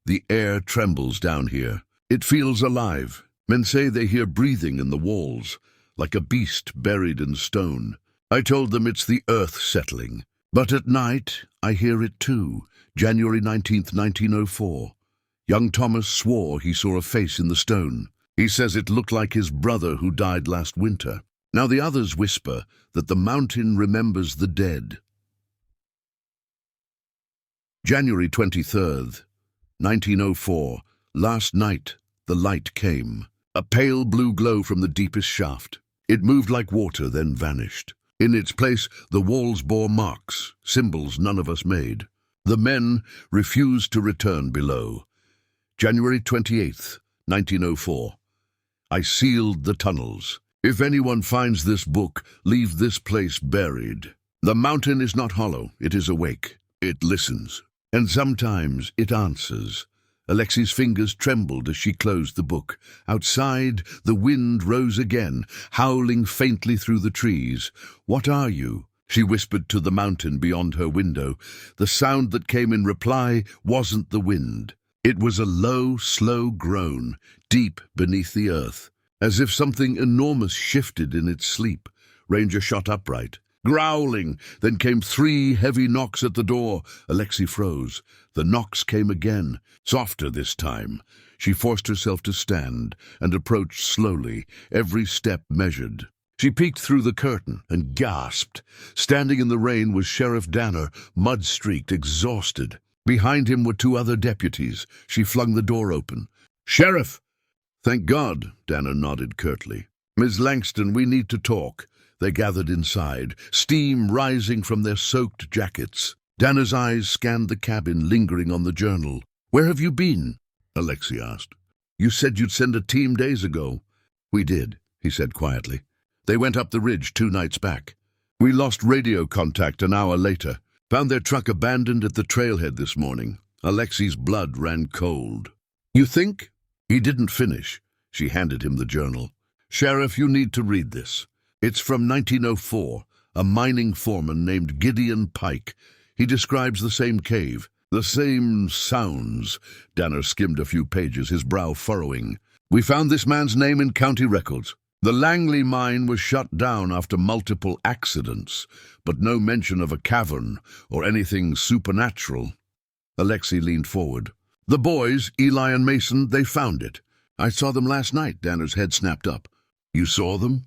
The air trembles down here. It feels alive. Men say they hear breathing in the walls, like a beast buried in stone. I told them it's the earth settling. But at night, I hear it too. January 19th, 1904. Young Thomas swore he saw a face in the stone. He says it looked like his brother who died last winter. Now the others whisper that the mountain remembers the dead. January 23rd, 1904. Last night, the light came. A pale blue glow from the deepest shaft. It moved like water, then vanished. In its place, the walls bore marks, symbols none of us made. The men refused to return below. January 28th, 1904. I sealed the tunnels. If anyone finds this book, leave this place buried. The mountain is not hollow, it is awake. It listens. And sometimes it answers. Alexi's fingers trembled as she closed the book. Outside, the wind rose again, howling faintly through the trees. "What are you?" she whispered to the mountain beyond her window. The sound that came in reply wasn't the wind. It was a low, slow groan, deep beneath the earth, as if something enormous shifted in its sleep. Ranger shot upright, growling. Then came 3 heavy knocks at the door. Alexi froze. The knocks came again, softer this time. She forced herself to stand and approached slowly, every step measured. She peeked through the curtain and gasped. Standing in the rain was Sheriff Danner, mud-streaked, exhausted. Behind him were 2 other deputies. She flung the door open. "Sheriff!" "Thank God," Danner nodded curtly. "Ms. Langston, we need to talk." They gathered inside, steam rising from their soaked jackets. Danner's eyes scanned the cabin, lingering on the journal. "Where have you been?" Alexi asked. "You said you'd send a team days ago." "We did," he said quietly. "They went up the ridge 2 nights back. We lost radio contact an hour later. Found their truck abandoned at the trailhead this morning." Alexi's blood ran cold. "You think?" He didn't finish. She handed him the journal. "Sheriff, you need to read this. It's from 1904, a mining foreman named Gideon Pike. He describes the same cave, the same sounds." Danner skimmed a few pages, his brow furrowing. "We found this man's name in county records. The Langley mine was shut down after multiple accidents, but no mention of a cavern or anything supernatural." Alexi leaned forward. "The boys, Eli and Mason, they found it. I saw them last night." Danner's head snapped up. "You saw them?"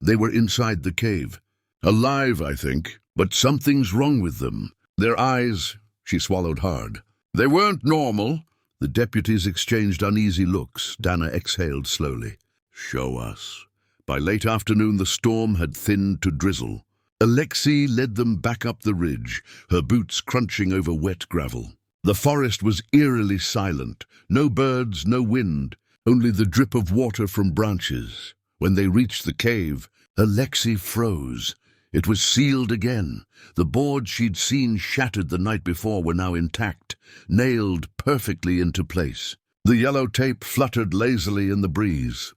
"They were inside the cave. Alive, I think, but something's wrong with them. Their eyes—" She swallowed hard. "They weren't normal." The deputies exchanged uneasy looks. Danner exhaled slowly. "Show us." By late afternoon, the storm had thinned to drizzle. Alexi led them back up the ridge, her boots crunching over wet gravel. The forest was eerily silent. No birds, no wind, only the drip of water from branches. When they reached the cave, Alexi froze. It was sealed again. The boards she'd seen shattered the night before were now intact, nailed perfectly into place. The yellow tape fluttered lazily in the breeze.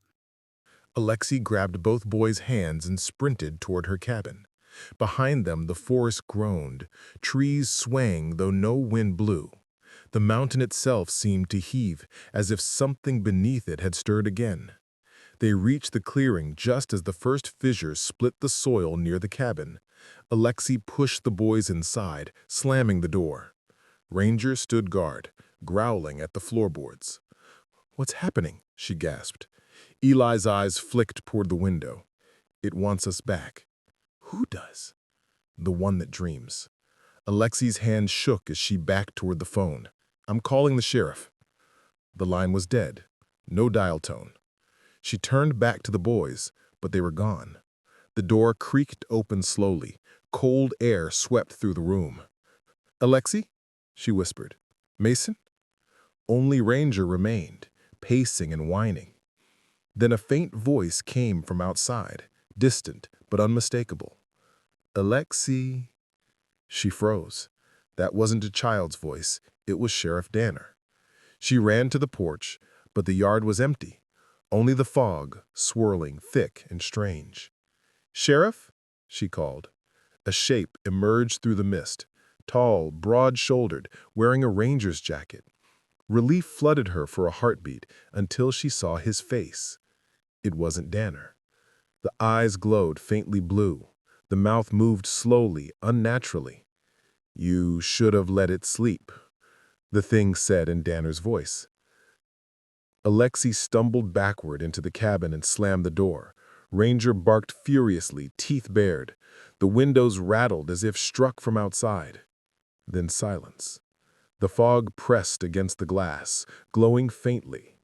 Alexi grabbed both boys' hands and sprinted toward her cabin. Behind them, the forest groaned, trees swaying though no wind blew. The mountain itself seemed to heave, as if something beneath it had stirred again. They reached the clearing just as the first fissures split the soil near the cabin. Alexi pushed the boys inside, slamming the door. Ranger stood guard, growling at the floorboards. "What's happening?" she gasped. Eli's eyes flicked toward the window. "It wants us back." "Who does?" "The one that dreams." Alexi's hand shook as she backed toward the phone. "I'm calling the sheriff." The line was dead. No dial tone. She turned back to the boys, but they were gone. The door creaked open slowly. Cold air swept through the room. "Alexi?" she whispered. "Mason?" Only Ranger remained, pacing and whining. Then a faint voice came from outside, distant but unmistakable. "Alexi." She froze. That wasn't a child's voice. It was Sheriff Danner. She ran to the porch, but the yard was empty. Only the fog, swirling, thick and strange. "Sheriff?" she called. A shape emerged through the mist, tall, broad-shouldered, wearing a ranger's jacket. Relief flooded her for a heartbeat until she saw his face. It wasn't Danner. The eyes glowed faintly blue. The mouth moved slowly, unnaturally. "You should have let it sleep," the thing said in Danner's voice. Alexi stumbled backward into the cabin and slammed the door. Ranger barked furiously, teeth bared. The windows rattled as if struck from outside. Then silence. The fog pressed against the glass, glowing faintly.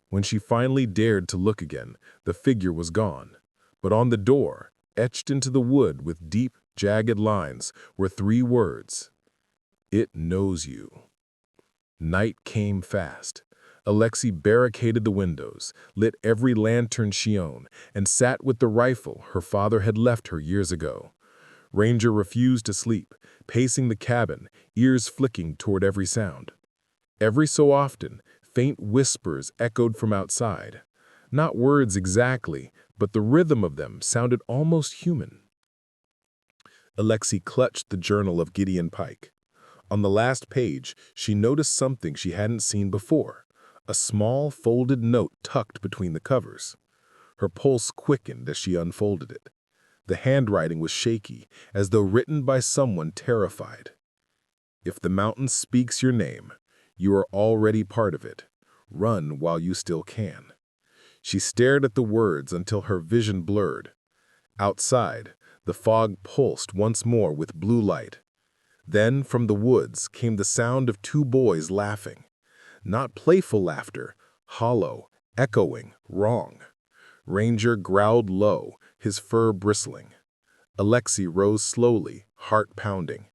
When she finally dared to look again, the figure was gone. But on the door, etched into the wood with deep, jagged lines, were 3 words. "It knows you." Night came fast. Alexi barricaded the windows, lit every lantern she owned, and sat with the rifle her father had left her years ago. Ranger refused to sleep, pacing the cabin, ears flicking toward every sound. Every so often, faint whispers echoed from outside. Not words exactly, but the rhythm of them sounded almost human. Alexi clutched the journal of Gideon Pike. On the last page, she noticed something she hadn't seen before. A small, folded note tucked between the covers. Her pulse quickened as she unfolded it. The handwriting was shaky, as though written by someone terrified. "If the mountain speaks your name, you are already part of it. Run while you still can." She stared at the words until her vision blurred. Outside, the fog pulsed once more with blue light. Then, from the woods, came the sound of 2 boys laughing. Not playful laughter, hollow, echoing, wrong. Ranger growled low, his fur bristling. Alexi rose slowly, heart pounding.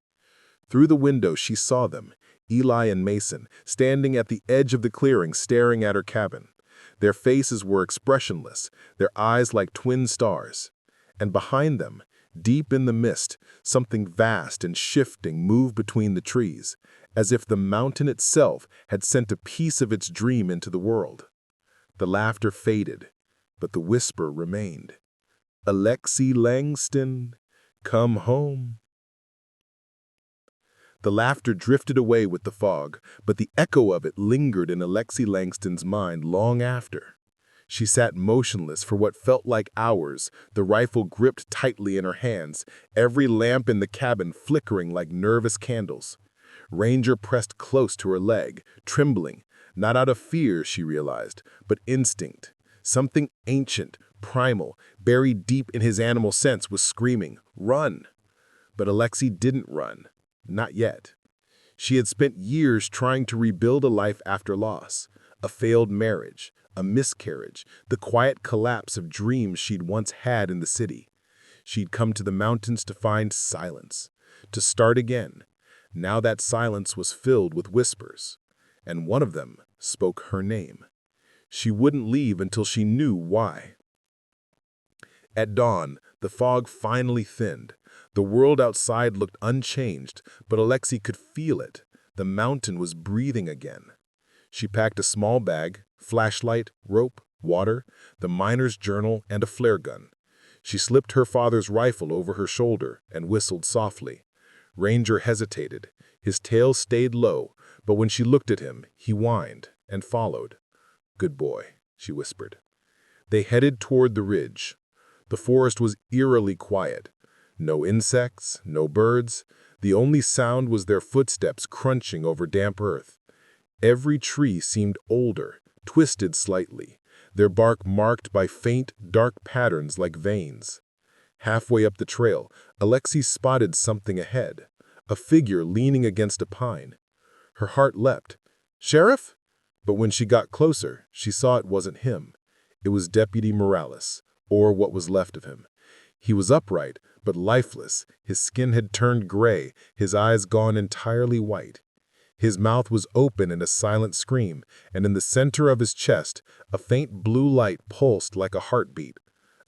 Through the window she saw them, Eli and Mason, standing at the edge of the clearing staring at her cabin. Their faces were expressionless, their eyes like twin stars. And behind them, deep in the mist, something vast and shifting moved between the trees, as if the mountain itself had sent a piece of its dream into the world. The laughter faded, but the whisper remained. "Alexi Langston, come home." The laughter drifted away with the fog, but the echo of it lingered in Alexi Langston's mind long after. She sat motionless for what felt like hours, the rifle gripped tightly in her hands, every lamp in the cabin flickering like nervous candles. Ranger pressed close to her leg, trembling, not out of fear, she realized, but instinct. Something ancient, primal, buried deep in his animal sense was screaming, "Run!" But Alexi didn't run. Not yet. She had spent years trying to rebuild a life after loss, a failed marriage, a miscarriage, the quiet collapse of dreams she'd once had in the city. She'd come to the mountains to find silence, to start again. Now that silence was filled with whispers, and one of them spoke her name. She wouldn't leave until she knew why. At dawn, the fog finally thinned. The world outside looked unchanged, but Alexi could feel it. The mountain was breathing again. She packed a small bag, flashlight, rope, water, the miner's journal, and a flare gun. She slipped her father's rifle over her shoulder and whistled softly. Ranger hesitated. His tail stayed low, but when she looked at him, he whined and followed. "Good boy," she whispered. They headed toward the ridge. The forest was eerily quiet. No insects, no birds. The only sound was their footsteps crunching over damp earth. Every tree seemed older, twisted slightly, their bark marked by faint, dark patterns like veins. Halfway up the trail, Alexi spotted something ahead, a figure leaning against a pine. Her heart leapt. "Sheriff?" But when she got closer, she saw it wasn't him. It was Deputy Morales, or what was left of him. He was upright, but lifeless. His skin had turned gray, his eyes gone entirely white. His mouth was open in a silent scream, and in the center of his chest, a faint blue light pulsed like a heartbeat.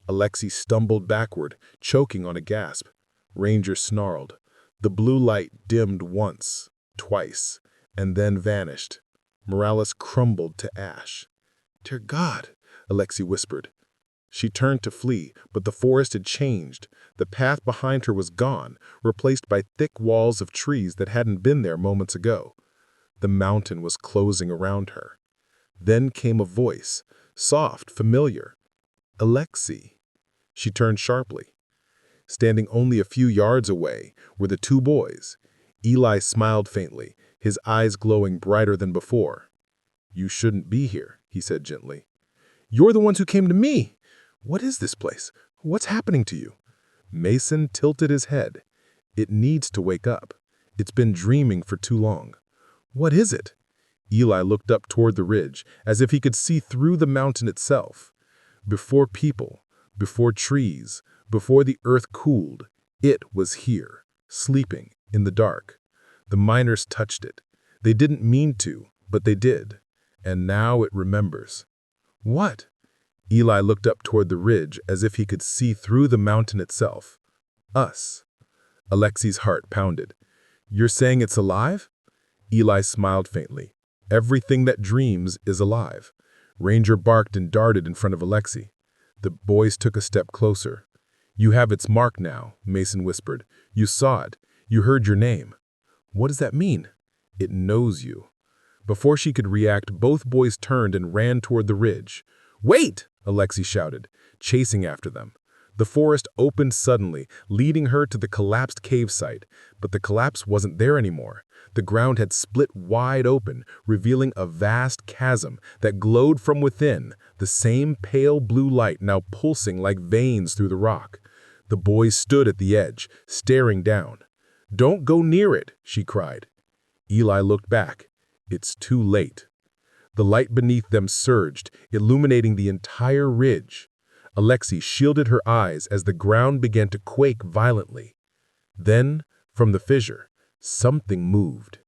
Alexi stumbled backward, choking on a gasp. Ranger snarled. The blue light dimmed once, twice, and then vanished. Morales crumbled to ash. "Dear God," Alexi whispered. She turned to flee, but the forest had changed. The path behind her was gone, replaced by thick walls of trees that hadn't been there moments ago. The mountain was closing around her. Then came a voice, soft, familiar. "Alexi." She turned sharply. Standing only a few yards away were the two boys. Eli smiled faintly, his eyes glowing brighter than before. "You shouldn't be here," he said gently. "You're the ones who came to me. What is this place? What's happening to you?" Mason tilted his head. "It needs to wake up. It's been dreaming for too long." "What is it?" Eli looked up toward the ridge, as if he could see through the mountain itself. Before people, before trees, before the earth cooled, it was here, sleeping in the dark. The miners touched it. They didn't mean to, but they did. And now it remembers. "What?" Eli looked up toward the ridge as if he could see through the mountain itself. "Us." Alexi's heart pounded. "You're saying it's alive?" Eli smiled faintly. "Everything that dreams is alive." Ranger barked and darted in front of Alexi. The boys took a step closer. "You have its mark now," Mason whispered. "You saw it. You heard your name." "What does that mean?" "It knows you." Before she could react, both boys turned and ran toward the ridge. "Wait!" Alexi shouted, chasing after them. The forest opened suddenly, leading her to the collapsed cave site, but the collapse wasn't there anymore. The ground had split wide open, revealing a vast chasm that glowed from within, the same pale blue light now pulsing like veins through the rock. The boys stood at the edge, staring down. "Don't go near it," she cried. Eli looked back. It's too late. The light beneath them surged, illuminating the entire ridge. Alexi shielded her eyes as the ground began to quake violently. Then, from the fissure, something moved.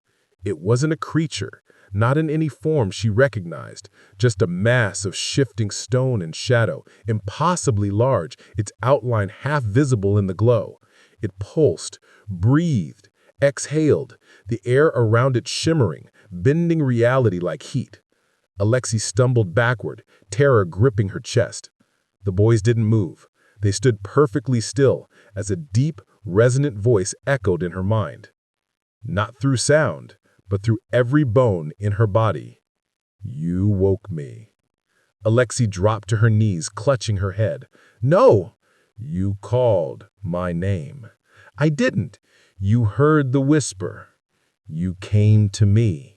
It wasn't a creature, not in any form she recognized, just a mass of shifting stone and shadow, impossibly large, its outline half visible in the glow. It pulsed, breathed, exhaled, the air around it shimmering, bending reality like heat. Alexi stumbled backward, terror gripping her chest. The boys didn't move. They stood perfectly still as a deep, resonant voice echoed in her mind. Not through sound, but through every bone in her body. "You woke me." Alexi dropped to her knees, clutching her head. "No!" "You called my name." "I didn't." "You heard the whisper. You came to me."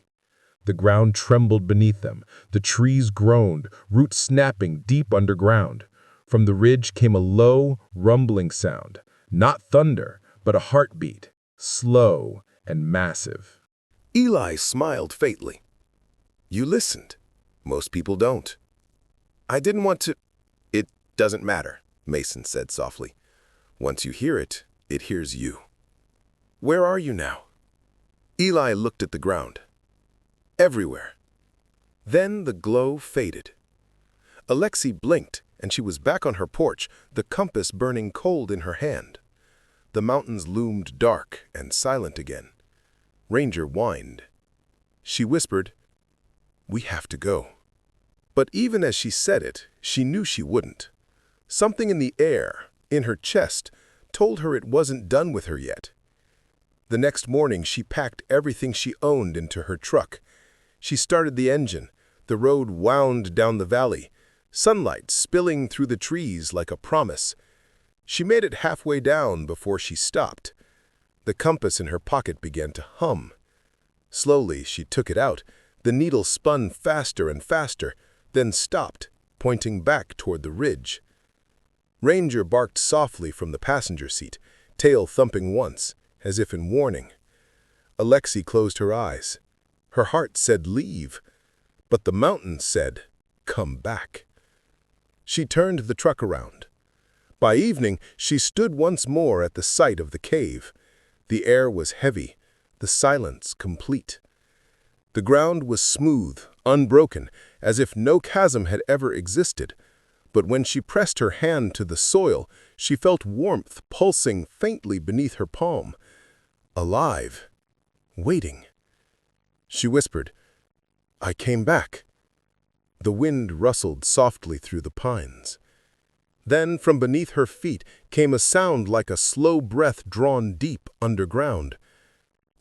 The ground trembled beneath them. The trees groaned, roots snapping deep underground. From the ridge came a low, rumbling sound. Not thunder, but a heartbeat, slow and massive. Eli smiled faintly. "You listened. Most people don't." "I didn't want to—" "It doesn't matter," Mason said softly. "Once you hear it, it hears you." "Where are you now?" Eli looked at the ground. "Everywhere." Then the glow faded. Alexi blinked, and she was back on her porch, the compass burning cold in her hand. The mountains loomed dark and silent again. Ranger whined. She whispered, "We have to go." But even as she said it, she knew she wouldn't. Something in the air, in her chest, told her it wasn't done with her yet. The next morning, she packed everything she owned into her truck. She started the engine. The road wound down the valley, sunlight spilling through the trees like a promise. She made it halfway down before she stopped. The compass in her pocket began to hum. Slowly, she took it out. The needle spun faster and faster, then stopped, pointing back toward the ridge. Ranger barked softly from the passenger seat, tail thumping once, as if in warning. Alexi closed her eyes. Her heart said leave, but the mountain said come back. She turned the truck around. By evening, she stood once more at the site of the cave. The air was heavy, the silence complete. The ground was smooth, unbroken, as if no chasm had ever existed. But when she pressed her hand to the soil, she felt warmth pulsing faintly beneath her palm. Alive. Waiting. She whispered, "I came back." The wind rustled softly through the pines. Then from beneath her feet came a sound like a slow breath drawn deep underground.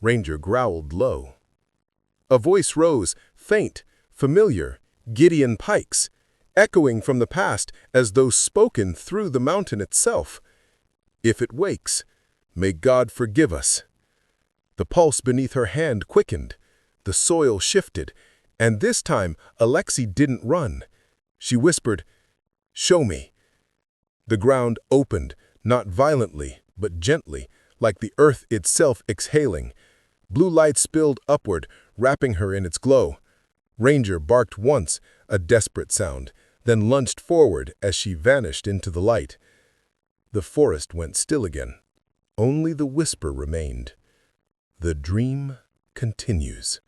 Ranger growled low. A voice rose, faint, familiar, Gideon Pike's, echoing from the past as though spoken through the mountain itself. "If it wakes, may God forgive us." The pulse beneath her hand quickened. The soil shifted, and this time Alexi didn't run. She whispered, "Show me." The ground opened, not violently, but gently, like the earth itself exhaling. Blue light spilled upward, wrapping her in its glow. Ranger barked once, a desperate sound, then lunged forward as she vanished into the light. The forest went still again. Only the whisper remained. The dream continues.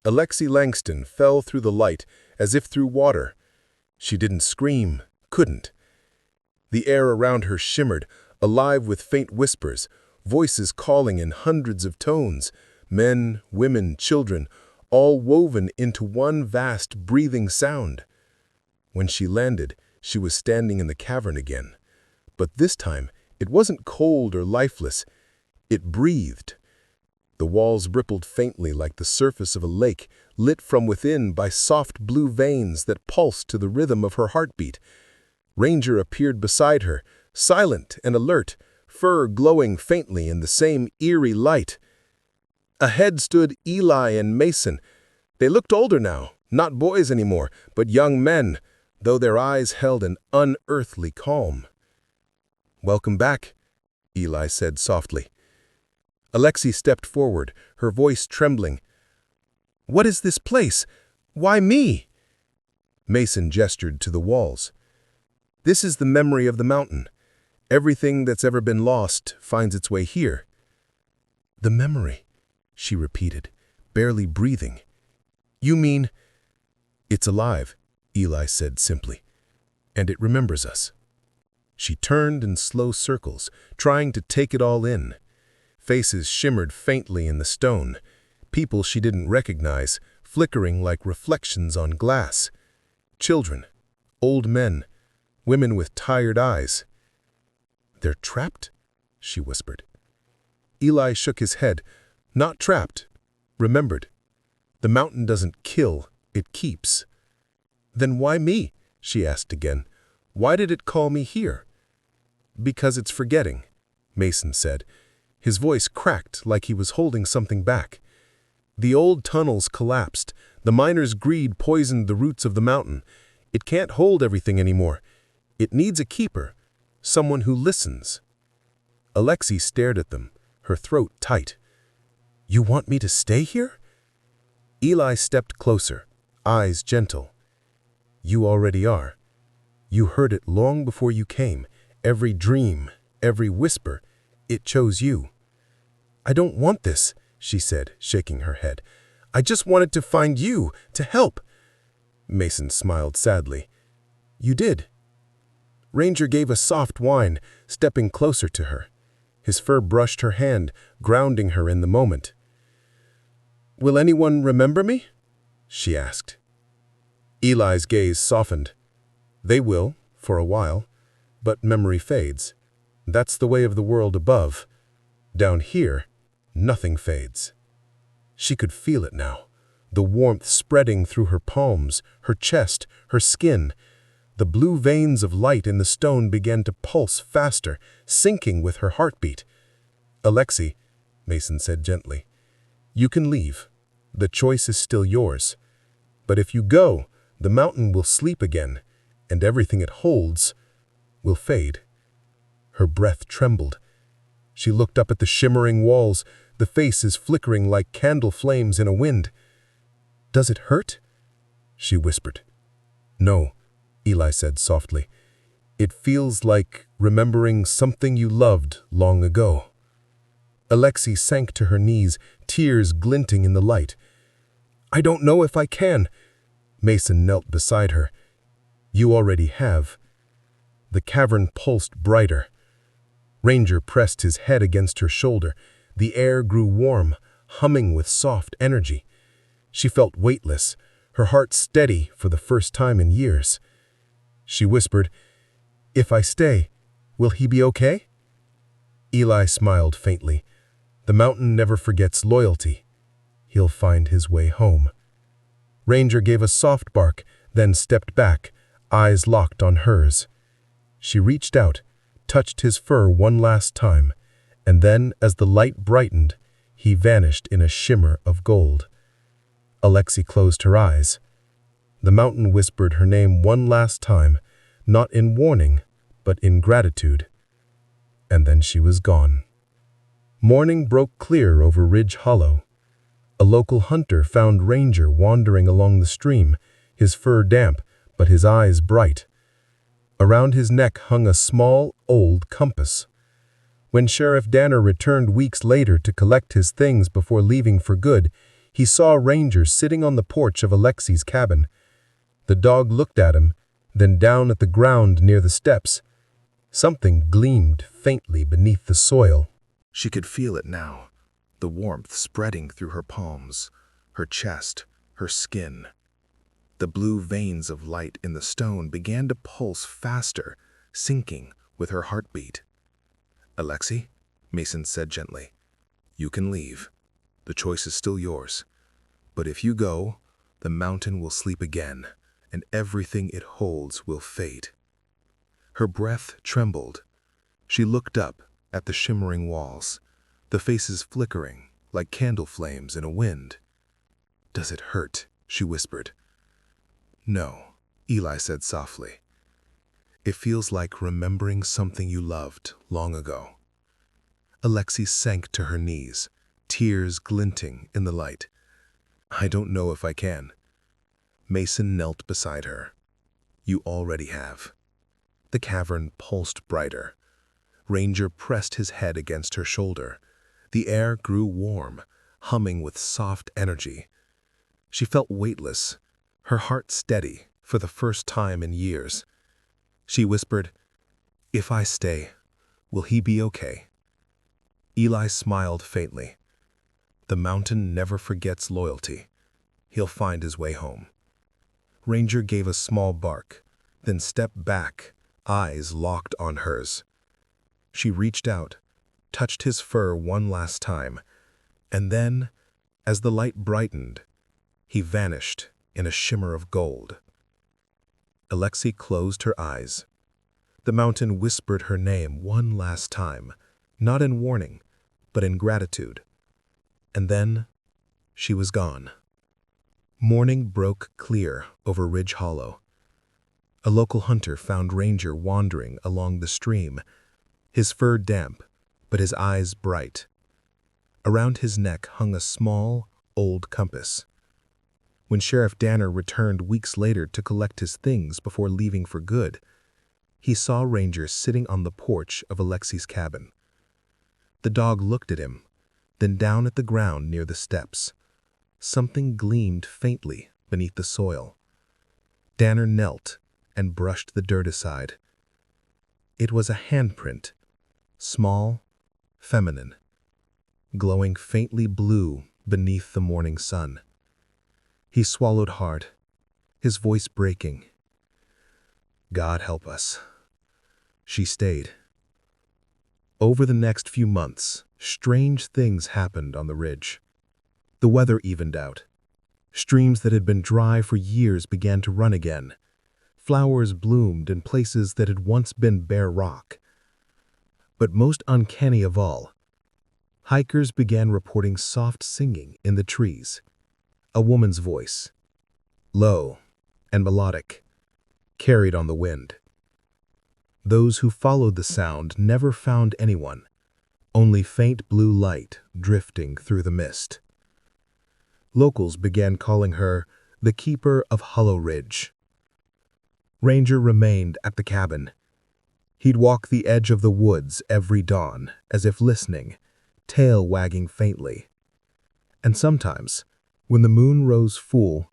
Alexi Langston fell through the light as if through water. She didn't scream, couldn't. The air around her shimmered, alive with faint whispers, voices calling in hundreds of tones, men, women, children, all woven into one vast breathing sound. When she landed, she was standing in the cavern again. But this time, it wasn't cold or lifeless. It breathed. The walls rippled faintly like the surface of a lake, lit from within by soft blue veins that pulsed to the rhythm of her heartbeat. Ranger appeared beside her, silent and alert, fur glowing faintly in the same eerie light. Ahead stood Eli and Mason. They looked older now, not boys anymore, but young men, though their eyes held an unearthly calm. "Welcome back," Eli said softly. Alexi stepped forward, her voice trembling. "What is this place? Why me?" Mason gestured to the walls. "This is the memory of the mountain. Everything that's ever been lost finds its way here." "The memory," she repeated, barely breathing. "You mean—" "It's alive," Eli said simply, "and it remembers us." She turned in slow circles, trying to take it all in. Faces shimmered faintly in the stone, people she didn't recognize, flickering like reflections on glass. Children, old men, women with tired eyes. "They're trapped?" she whispered. Eli shook his head. "Not trapped. Remembered. The mountain doesn't kill, it keeps." "Then why me?" she asked again. "Why did it call me here?" "Because it's forgetting," Mason said. His voice cracked like he was holding something back. "The old tunnels collapsed. The miners' greed poisoned the roots of the mountain. It can't hold everything anymore. It needs a keeper, someone who listens." Alexi stared at them, her throat tight. "You want me to stay here?" Eli stepped closer, eyes gentle. "You already are. You heard it long before you came. Every dream, every whisper, it chose you." "I don't want this," she said, shaking her head. "I just wanted to find you, to help." Mason smiled sadly. "You did." Ranger gave a soft whine, stepping closer to her. His fur brushed her hand, grounding her in the moment. "Will anyone remember me?" she asked. Eli's gaze softened. "They will, for a while, but memory fades. That's the way of the world above. Down here, nothing fades." She could feel it now, the warmth spreading through her palms, her chest, her skin. The blue veins of light in the stone began to pulse faster, syncing with her heartbeat. "Alexi," Mason said gently, "you can leave. The choice is still yours. But if you go, the mountain will sleep again, and everything it holds will fade." Her breath trembled. She looked up at the shimmering walls, the faces flickering like candle flames in a wind. "Does it hurt?" she whispered. "No," Eli said softly. "It feels like remembering something you loved long ago." Alexi sank to her knees, tears glinting in the light. "I don't know if I can." Mason knelt beside her. "You already have." The cavern pulsed brighter. Ranger pressed his head against her shoulder. The air grew warm, humming with soft energy. She felt weightless, her heart steady for the first time in years. She whispered, "If I stay, will he be okay?" Eli smiled faintly. "The mountain never forgets loyalty. He'll find his way home." Ranger gave a soft bark, then stepped back, eyes locked on hers. She reached out, touched his fur one last time, and then, as the light brightened, he vanished in a shimmer of gold. Alexi closed her eyes. The mountain whispered her name one last time, not in warning, but in gratitude. And then she was gone. Morning broke clear over Ridge Hollow. A local hunter found Ranger wandering along the stream, his fur damp, but his eyes bright. Around his neck hung a small, old compass. When Sheriff Danner returned weeks later to collect his things before leaving for good, he saw Ranger sitting on the porch of Alexi's cabin. The dog looked at him, then down at the ground near the steps. Something gleamed faintly beneath the soil. She could feel it now, the warmth spreading through her palms, her chest, her skin. The blue veins of light in the stone began to pulse faster, syncing with her heartbeat. "Alexi," Mason said gently, "you can leave. The choice is still yours. But if you go, the mountain will sleep again, and everything it holds will fade." Her breath trembled. She looked up at the shimmering walls, the faces flickering like candle flames in a wind. "Does it hurt?" she whispered. "No," Eli said softly. "It feels like remembering something you loved long ago." Alexi sank to her knees, tears glinting in the light. "I don't know if I can." Mason knelt beside her. "You already have." The cavern pulsed brighter. Ranger pressed his head against her shoulder. The air grew warm, humming with soft energy. She felt weightless, her heart steady for the first time in years. She whispered, "If I stay, will he be okay?" Eli smiled faintly. "The mountain never forgets loyalty. He'll find his way home." Ranger gave a small bark, then stepped back, eyes locked on hers. She reached out, touched his fur one last time, and then, as the light brightened, he vanished in a shimmer of gold. Alexi closed her eyes. The mountain whispered her name one last time, not in warning, but in gratitude. And then, she was gone. Morning broke clear over Ridge Hollow. A local hunter found Ranger wandering along the stream, his fur damp, but his eyes bright. Around his neck hung a small, old compass. When Sheriff Danner returned weeks later to collect his things before leaving for good, he saw Ranger sitting on the porch of Alexi's cabin. The dog looked at him, then down at the ground near the steps. Something gleamed faintly beneath the soil. Danner knelt and brushed the dirt aside. It was a handprint, small, feminine, glowing faintly blue beneath the morning sun. He swallowed hard, his voice breaking. "God help us." She stayed. Over the next few months, strange things happened on the ridge. The weather evened out. Streams that had been dry for years began to run again. Flowers bloomed in places that had once been bare rock. But most uncanny of all, hikers began reporting soft singing in the trees. A woman's voice, low and melodic, carried on the wind. Those who followed the sound never found anyone, only faint blue light drifting through the mist. Locals began calling her the Keeper of Hollow Ridge. Ranger remained at the cabin. He'd walk the edge of the woods every dawn, as if listening, tail wagging faintly. And sometimes, when the moon rose full,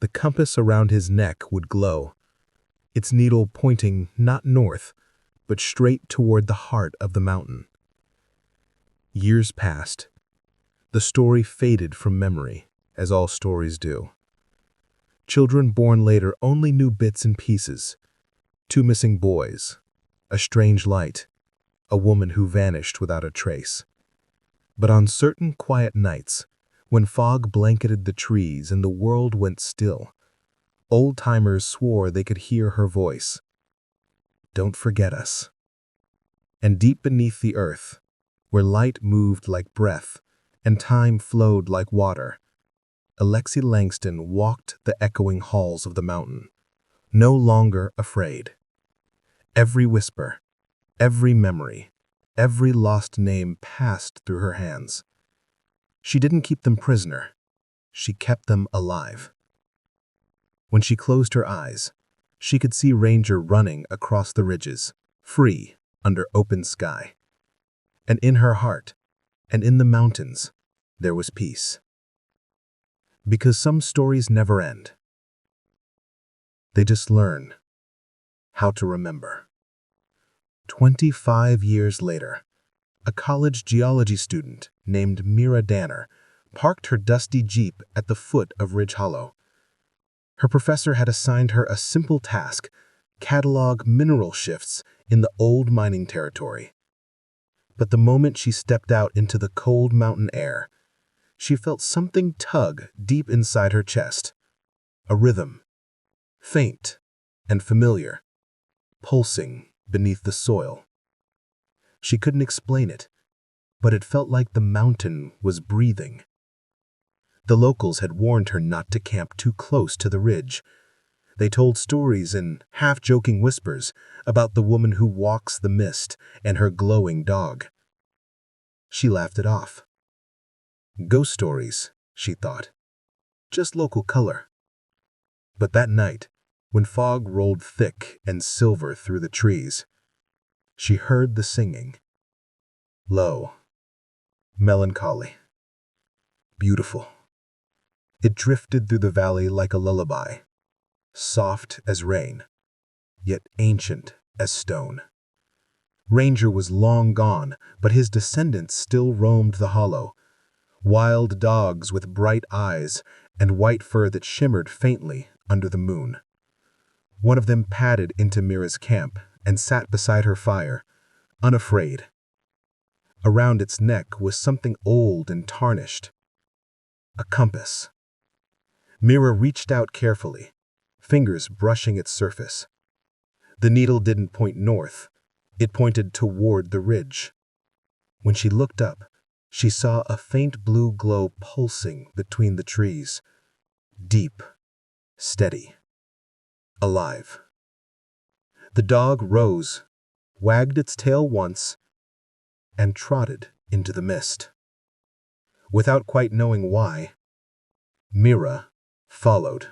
the compass around his neck would glow, its needle pointing not north, but straight toward the heart of the mountain. Years passed. The story faded from memory, as all stories do. Children born later only knew bits and pieces. 2 missing boys, a strange light, a woman who vanished without a trace. But on certain quiet nights, when fog blanketed the trees and the world went still, old-timers swore they could hear her voice. "Don't forget us." And deep beneath the earth, where light moved like breath and time flowed like water, Alexi Langston walked the echoing halls of the mountain, no longer afraid. Every whisper, every memory, every lost name passed through her hands. She didn't keep them prisoner. She kept them alive. When she closed her eyes, she could see Ranger running across the ridges, free under open sky. And in her heart, and in the mountains, there was peace. Because some stories never end. They just learn how to remember. 25 years later, a college geology student named Mira Danner parked her dusty Jeep at the foot of Ridge Hollow. Her professor had assigned her a simple task: catalog mineral shifts in the old mining territory. But the moment she stepped out into the cold mountain air, she felt something tug deep inside her chest. A rhythm, faint and familiar, pulsing beneath the soil. She couldn't explain it, but it felt like the mountain was breathing. The locals had warned her not to camp too close to the ridge. They told stories in half-joking whispers about the woman who walks the mist and her glowing dog. She laughed it off. Ghost stories, she thought. Just local color. But that night, when fog rolled thick and silver through the trees, she heard the singing. Low, melancholy, beautiful. It drifted through the valley like a lullaby, soft as rain, yet ancient as stone. Ranger was long gone, but his descendants still roamed the hollow. Wild dogs with bright eyes and white fur that shimmered faintly under the moon. One of them padded into Mira's camp and sat beside her fire, unafraid. Around its neck was something old and tarnished. A compass. Mira reached out carefully, fingers brushing its surface. The needle didn't point north, it pointed toward the ridge. When she looked up, she saw a faint blue glow pulsing between the trees. Deep, steady, alive. The dog rose, wagged its tail once, and trotted into the mist. Without quite knowing why, Mira followed.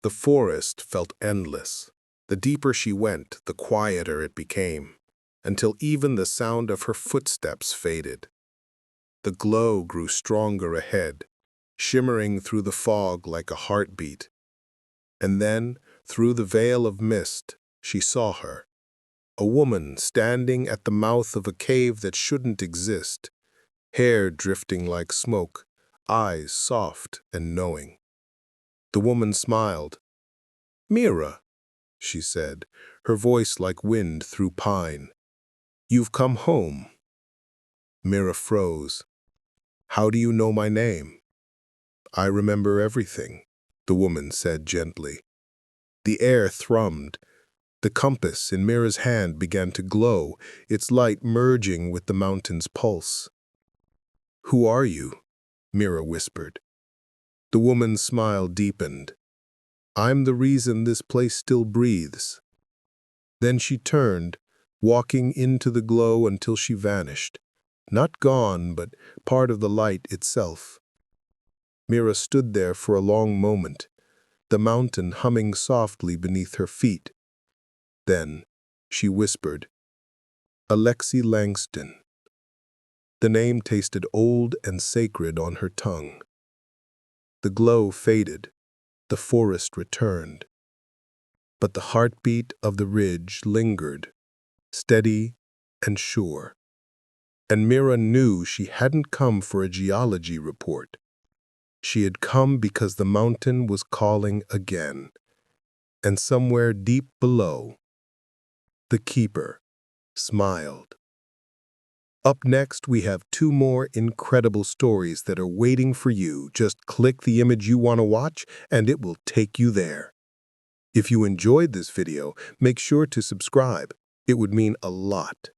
The forest felt endless. The deeper she went, the quieter it became, until even the sound of her footsteps faded. The glow grew stronger ahead, shimmering through the fog like a heartbeat. And then, through the veil of mist, she saw her. A woman standing at the mouth of a cave that shouldn't exist, hair drifting like smoke, eyes soft and knowing. The woman smiled. "Mira," she said, her voice like wind through pine. "You've come home." Mira froze. "How do you know my name?" "I remember everything," the woman said gently. The air thrummed. The compass in Mira's hand began to glow, its light merging with the mountain's pulse. "Who are you?" Mira whispered. The woman's smile deepened. "I'm the reason this place still breathes." Then she turned, walking into the glow until she vanished, Not gone, but part of the light itself. Mira stood there for a long moment, the mountain humming softly beneath her feet. Then she whispered, "Alexi Langston." The name tasted old and sacred on her tongue. The glow faded, the forest returned. But the heartbeat of the ridge lingered, steady and sure. And Mira knew she hadn't come for a geology report. She had come because the mountain was calling again. And somewhere deep below, the keeper smiled. Up next, we have 2 more incredible stories that are waiting for you. Just click the image you want to watch, and it will take you there. If you enjoyed this video, make sure to subscribe. It would mean a lot.